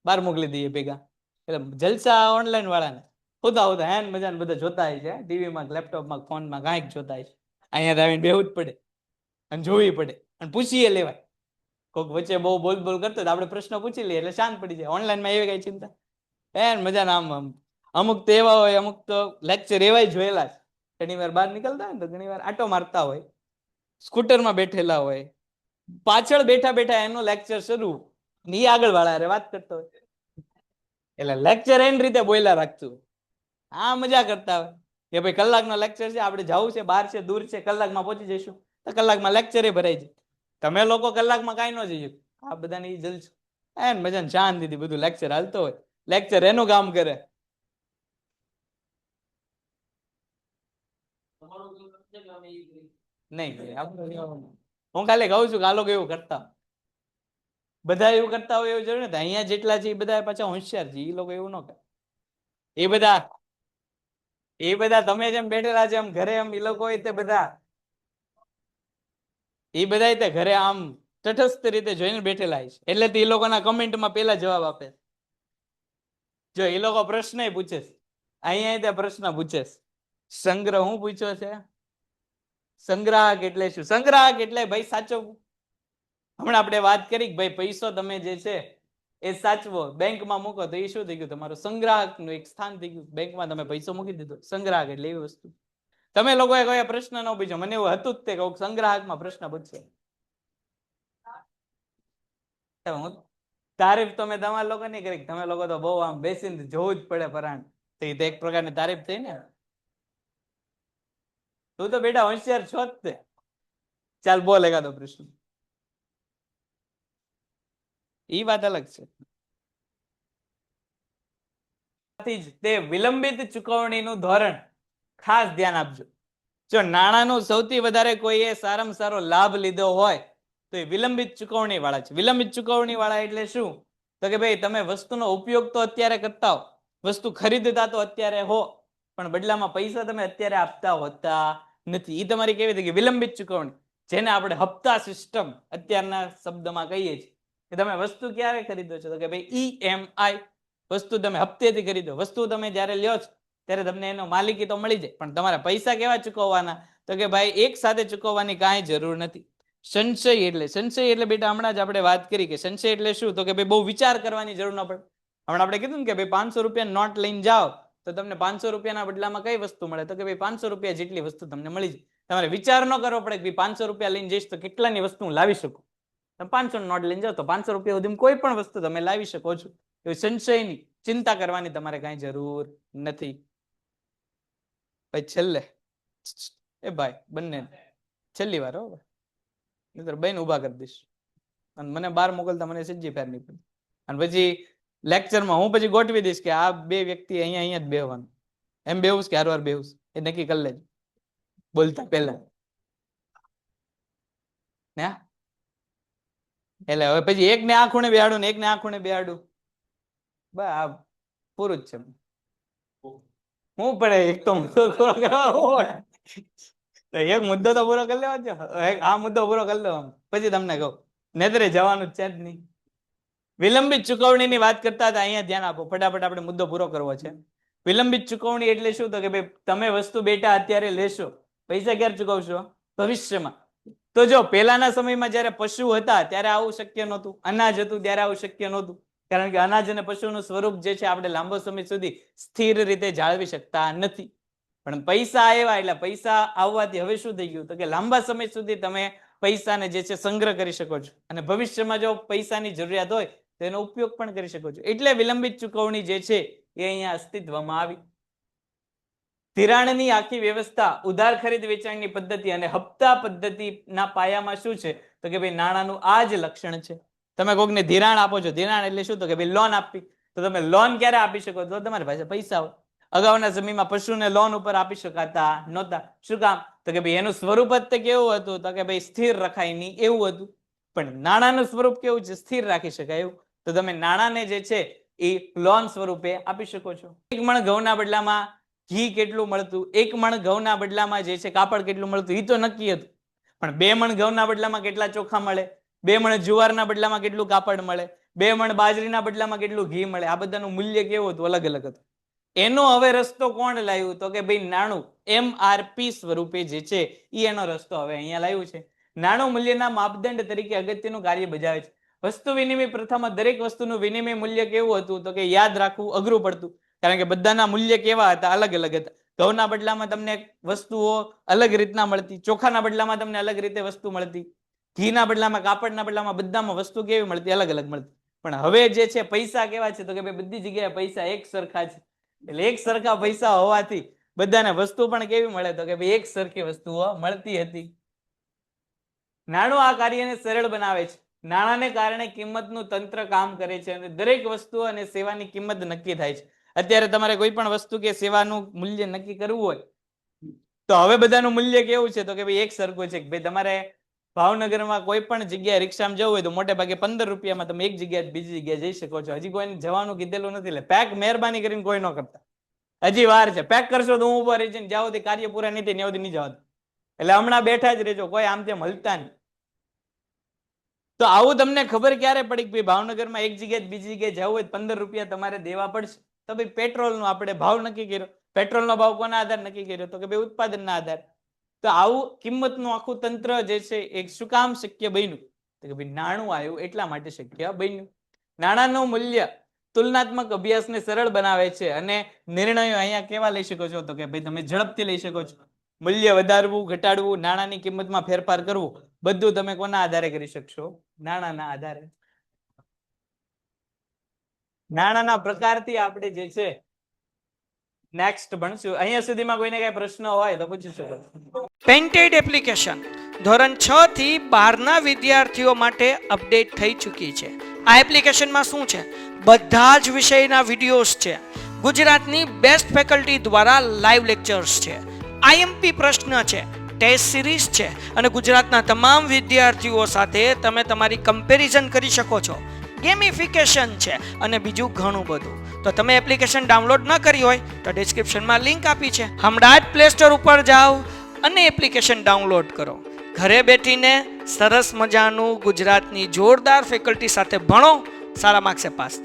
બહાર મોકલી દઈએ ભેગા. એટલે જલસા ઓનલાઈન વાળાને. હુતા હુતા હેન મજાને બધા જોતા હોય છે, ટીવીમાં, લેપટોપમાં, ફોનમાં કાંઈક જોતા હોય છે. અહીંયા આવીને બેહવું જ પડે અને જોવી પડે અને પૂછીએ લેવાય. કોઈક વચ્ચે બહુ બોલ બોલ કરતો તો આપણે પ્રશ્ન પૂછી લઈએ એટલે શાંત પડી જાય. ઓનલાઈનમાં એવી કઈ ચિંતા એન મજાના. આમ અમુક તો એવા હોય, અમુક તો લેક્ચર એવાય જોયેલા છે. ઘણી વાર બહાર નીકળતા હોય ને તો ઘણી વાર આટો મારતા હોય, સ્કૂટરમાં બેઠેલા હોય, પાછળ બેઠા બેઠા એનો લેક્ચર શરૂ, એ આગળ વાળા અરે વાત કરતો હોય. એટલે લેક્ચર એની રીતે બોલ્યા રાખતું. આ મજા કરતા હોય કે ભાઈ કલાકનો લેક્ચર છે, આપણે જવું છે, બહાર છે, દૂર છે, કલાકમાં પહોંચી જઈશું. તો કલાકમાં લેક્ચરે ભરાઈ જાય. તમે લોકો કલાકમાં કાંઈ ન જઈએ. આ બધાની જલસો એન મજાને શાંતિથી બધું લેક્ચર હાલતો હોય. લેક્ચર એનું કામ કરે. નહીં, હું ખાલી કહું છું કે આ લોકો એવું કરતા, બધા એવું કરતા હોય એવું જરૂર નથી. અહીંયા જેટલા છે એ બધા પાછા હોશિયાર છે, એ લોકો એવું ન કરે. એ બધા તમે જેમ બેઠેલા છે એમ ઘરે એમ એ લોકો તે બધા ઘરે આમ તટસ્થ રીતે જોઈને બેઠેલા છે. એટલે એ લોકોના કમેન્ટમાં પેલા જવાબ આપે. જો એ લોકો પ્રશ્ન પૂછે, અહીંયા ત્યાં પ્રશ્ન પૂછે, સંગ્રહ હું પૂછ્યો છે? સંગ્રાહક એટલે શું? સંગ્રાહક એટલે ભાઈ સાચવવું. હમણાં આપણે વાત કરી કે ભાઈ પૈસો તમે જે છે એ સાચવો, બેંકમાં મૂકો તો એ શું થઈ ગયું? તમારું સંગ્રાહકનું એક સ્થાન થઈ ગયું. બેંકમાં તમે પૈસો મૂકી દીધો. સંગ્રાહક એટલે એવી વસ્તુ. તમે લોકોએ કોઈ પ્રશ્ન ન પૂછ્યો, મને એવું હતું જ તે કે સંગ્રાહકમાં પ્રશ્ન પૂછશે. તારીફ તો મેં તમારા લોકો નહીં કરી. તમે લોકો તો બહુ આમ બેસીને જોવું જ પડે પરાણ. તો એ તો એક પ્રકારની તારીફ થઈ ને. તું તો બેટા હોશિયાર છો જ તે. ચાલ બોલ એકાદો પ્રશ્ન. એ વાત અલગ છે. તે વિલંબિત ચુકવણીનું ધોરણ ખાસ ધ્યાન આપજો. જો નાણાંનો સૌથી વધારે કોઈએ સારામાં સારો લાભ લીધો હોય તો એ વિલંબિત ચુકવણી વાળા છે. વિલંબિત ચુકવણી વાળા એટલે શું? તો કે ભાઈ તમે વસ્તુનો ઉપયોગ તો અત્યારે કરતા હો, વસ્તુ ખરીદતા તો અત્યારે હો, પણ બદલામાં પૈસા તમે અત્યારે આપતા હોતા નથી. એ તમારી કેવી થઈ ગઈ? વિલંબિત ચુકવણી, જેને આપણે હપ્તા સિસ્ટમ અત્યારના શબ્દમાં કહીએ છીએ. કે તમે વસ્તુ ક્યારે ખરીદો છો? તો કે ભાઈ EMI વસ્તુ તમે હપ્તેથી ખરીદો. વસ્તુ તમે જ્યારે લ્યો છો ત્યારે તમને એનો માલિકી તો મળી જાય, પણ તમારા પૈસા કેવા ચૂકવવાના? તો કે ભાઈ એક સાથે ચૂકવવાની કાંઈ જરૂર નથી. સંચય એટલે બેટા હમણાં જ આપણે વાત કરી કે સંચય એટલે શું? તો કે ભાઈ બહુ વિચાર કરવાની જરૂર ન પડે. હમણાં આપણે કીધું ને કે ભાઈ 500 રૂપિયા નોટ લઈને જાઓ તો તમને 500 રૂપિયાના બદલામાં કઈ વસ્તુ મળે? તો કે ભાઈ 500 રૂપિયા જેટલી વસ્તુ તમને મળી જાય. તમારે વિચાર ન કરવો પડે કે 500 રૂપિયા લઈને જઈશ તો કેટલાની વસ્તુ હું લાવી શકું. તમે 500 નોટ લઈને જાઓ તો 500 રૂપિયા સુધીમાં કોઈ પણ વસ્તુ તમે લાવી શકો છો. એવી સંશયની ચિંતા કરવાની તમારે કાંઈ જરૂર નથી. પછી છેલ્લે એ ભાઈ બંને છેલ્લી વાર હો મિત્ર બેન ઉભા કરી દઈશ અને મને બહાર મોકલતા મને સજ્જી ફેર નહીં પડે. અને પછી લેક્ચરમાં હું પછી ગોઠવી દઈશ કે આ બે વ્યક્તિ અહીંયા જ બેહવાનું. એમ બેહું કે હારવાર બેહું એ નક્કી કરી લેજો બોલતા પહેલા. ને એટલે હવે પછી એકને આ ખૂણે બેહાડું ને એકને આ ખૂણે બેહાડું. બસ પૂરું જ છે. હું પડે એક તો પૂરો કરવા એક મુદ્દો તો પૂરો કરી લેવા છે. આ મુદ્દો પૂરો કરી લેવાનો પછી તમને કહું નેતરે જવાનું છે જ નહીં. વિલંબિત ચુકવણીની વાત કરતા હતા. અહીંયા ધ્યાન આપો, ફટાફટ આપણે મુદ્દો પૂરો કરવો છે. વિલંબિત ચુકવણી એટલે શું? તો કે ભાઈ તમે વસ્તુ બેટા અત્યારે લેશો, પૈસા ક્યારે ચૂકવશો? ભવિષ્યમાં. તો જો પહેલાના સમયમાં જયારે પશુ હતા ત્યારે આવું શક્ય નહોતું, અનાજ હતું ત્યારે આવું શક્ય નહોતું. કારણ કે અનાજ અને પશુનું સ્વરૂપ જે છે આપણે લાંબો સમય સુધી સ્થિર રીતે જાળવી શકતા નથી. પણ પૈસા આવ્યા એટલે પૈસા આવવાથી હવે શું થઈ ગયું? તો કે લાંબા સમય સુધી તમે પૈસાને જે છે સંગ્રહ કરી શકો છો અને ભવિષ્યમાં જો પૈસાની જરૂરિયાત હોય તો એનો ઉપયોગ પણ કરી શકો છો. એટલે વિલંબિત ચુકવણી જે છે એ અહીંયા અસ્તિત્વમાં આવી. ધિરાણની આખી વ્યવસ્થા ઉધાર ખરીદ વેચાણની પદ્ધતિ અને હપ્તા પદ્ધતિના પાયામાં શું છે? તો કે ભાઈ નાણાંનું આ જ લક્ષણ છે. તમે કોઈકને ધિરાણ આપો છો, ધિરાણ એટલે શું? તો કે ભાઈ લોન આપવી. તો તમે લોન ક્યારે આપી શકો? તો તમારી પાસે પૈસા હોય. અગાઉના સમયમાં પશુને લોન ઉપર આપી શકાતા નહોતા. શું કામ? તો કે ભાઈ એનું સ્વરૂપ જ કેવું હતું? તો કે ભાઈ સ્થિર રખાય નહીં એવું હતું. પણ નાણાંનું સ્વરૂપ કેવું છે? સ્થિર રાખી શકાય એવું. તો તમે નાણાંને જે છે એ લોન સ્વરૂપે આપી શકો છો. એક મણ ઘઉંના બદલામાં ઘી કેટલું મળતું? એક મણ ઘઉંના બદલામાં જે છે કાપડ કેટલું મળતું? એ તો નક્કી હતું. પણ 2 મણ ઘઉંના બદલામાં કેટલા ચોખા મળે? 2 મણ જુવારના બદલામાં કેટલું કાપડ મળે? 2 મણ બાજરીના બદલામાં કેટલું ઘી મળે? આ બધાનું મૂલ્ય કેવું હતું? અલગ અલગ હતું. એનો હવે રસ્તો કોણ લાવ્યું? તો કે ભાઈ નાણું MRP સ્વરૂપે જે છે એ એનો રસ્તો હવે અહીંયા લાવ્યું છે. નાણું મૂલ્યના માપદંડ તરીકે અગત્યનું કાર્ય બજાવે છે. વસ્તુ વિનિમય પ્રથામાં દરેક વસ્તુનું વિનિમય મૂલ્ય કેવું હતું? તો કે યાદ રાખવું અઘરું પડતું. કારણ કે બધાના મૂલ્ય કેવા હતા? અલગ અલગ હતા. ઘઉંના બદલામાં તમને વસ્તુઓ અલગ રીતના મળતી, ચોખાના બદલામાં તમને અલગ રીતે વસ્તુ મળતી, ઘીના બદલામાં, કાપડના બદલામાં, બધામાં વસ્તુ કેવી મળતી? અલગ અલગ મળતી. પણ હવે જે છે પૈસા કેવા છે? તો કે ભાઈ બધી જગ્યાએ પૈસા એક સરખા છે. એટલે એક સરખા પૈસા હોવાથી બધાને વસ્તુ પણ કેવી મળે? તો કે ભાઈ એક સરખી વસ્તુઓ મળતી હતી. નાણું આ કાર્યને સરળ બનાવે છે. નાણાંને કારણે કિંમતનું તંત્ર કામ કરે છે અને દરેક વસ્તુ અને સેવાની કિંમત નક્કી થાય છે. અત્યારે તમારે કોઈ પણ વસ્તુ કે સેવાનું મૂલ્ય નક્કી કરવું હોય તો હવે બધાનું મૂલ્ય કેવું છે? તો કે ભાઈ એક સરખું છે. ભાઈ તમારે ભાવનગરમાં કોઈ પણ જગ્યાએ રિક્ષામાં જવું હોય તો મોટે ભાગે 15 રૂપિયામાં તમે એક જગ્યાએ બીજી જગ્યાએ જઈ શકો છો. હજી કોઈને જવાનું કીધેલું નથી. એટલે પેક મહેરબાની કરીને કોઈ ન કરતા. હજી વાર છે. પેક કરશો તો હું ઉભા રહી જઈને જ્યાં સુધી કાર્ય પૂરા નહીં થાય ત્યાં સુધી નહીં જવાનું. એટલે હમણાં બેઠા જ રહેજો, કોઈ આમ તેમ હલતા નહીં. તો આવું તમને ખબર ક્યારે પડી કે ભાવનગરમાં એક જગ્યાએ બીજી જગ્યાએ જવું હોય 15 રૂપિયા તમારે દેવા પડશે? તો ભાઈ પેટ્રોલનો આપણે ભાવ નક્કી કર્યો. પેટ્રોલનો ભાવ કોના આધાર નક્કી કર્યો? તો કે ભાઈ ઉત્પાદનના આધાર. તો આવું કિંમતનું આખું તંત્ર જે છે એ શું કામ શક્ય બન્યું? તો કે ભાઈ નાણું આવ્યું એટલા માટે શક્ય બન્યું. નાણાંનું મૂલ્ય તુલનાત્મક અભ્યાસને સરળ બનાવે છે અને નિર્ણયો અહીંયા કેવા લઈ શકો છો? તો કે ભાઈ તમે ઝડપથી લઈ શકો છો. મૂલ્ય વધારવું, ઘટાડવું, નાણાંની કિંમતમાં ફેરફાર કરવું, બધું તમે કોના આધારે કરી શકશો? નાણાંના આધારે. નાણાંના પ્રકારથી આપણે જે છે નેક્સ્ટ ભણશું. અહીંયા સુધીમાં કોઈને કઈ પ્રશ્ન હોય તો પૂછી શકો. પેઇન્ટેડ એપ્લિકેશન ધોરણ 6 થી 12ના વિદ્યાર્થીઓ માટે અપડેટ થઈ ચૂકી છે. આ એપ્લિકેશનમાં શું છે? બધા જ વિષયના વિડીયોઝ છે. ગુજરાતની બેસ્ટ ફેકલ્ટી દ્વારા લાઈવ લેક્ચર્સ છે. IMP પ્રશ્ન છે, ટેસ્ટ સિરીઝ છે અને ગુજરાતના તમામ વિદ્યાર્થીઓ સાથે તમે તમારી કમ્પેરિઝન કરી શકો છો. ગેમિફિકેશન છે અને બીજું ઘણું બધું. તો તમે એપ્લિકેશન ડાઉનલોડ ન કરી હોય તો ડિસ્ક્રિપ્શનમાં લિંક આપી છે. હમણાં જ પ્લે સ્ટોર ઉપર જાઓ અને એપ્લિકેશન ડાઉનલોડ કરો. ઘરે બેઠીને સરસ મજાનું ગુજરાતની જોરદાર ફેકલ્ટી સાથે ભણો, સારા માર્ક્સે પાસ થાઓ.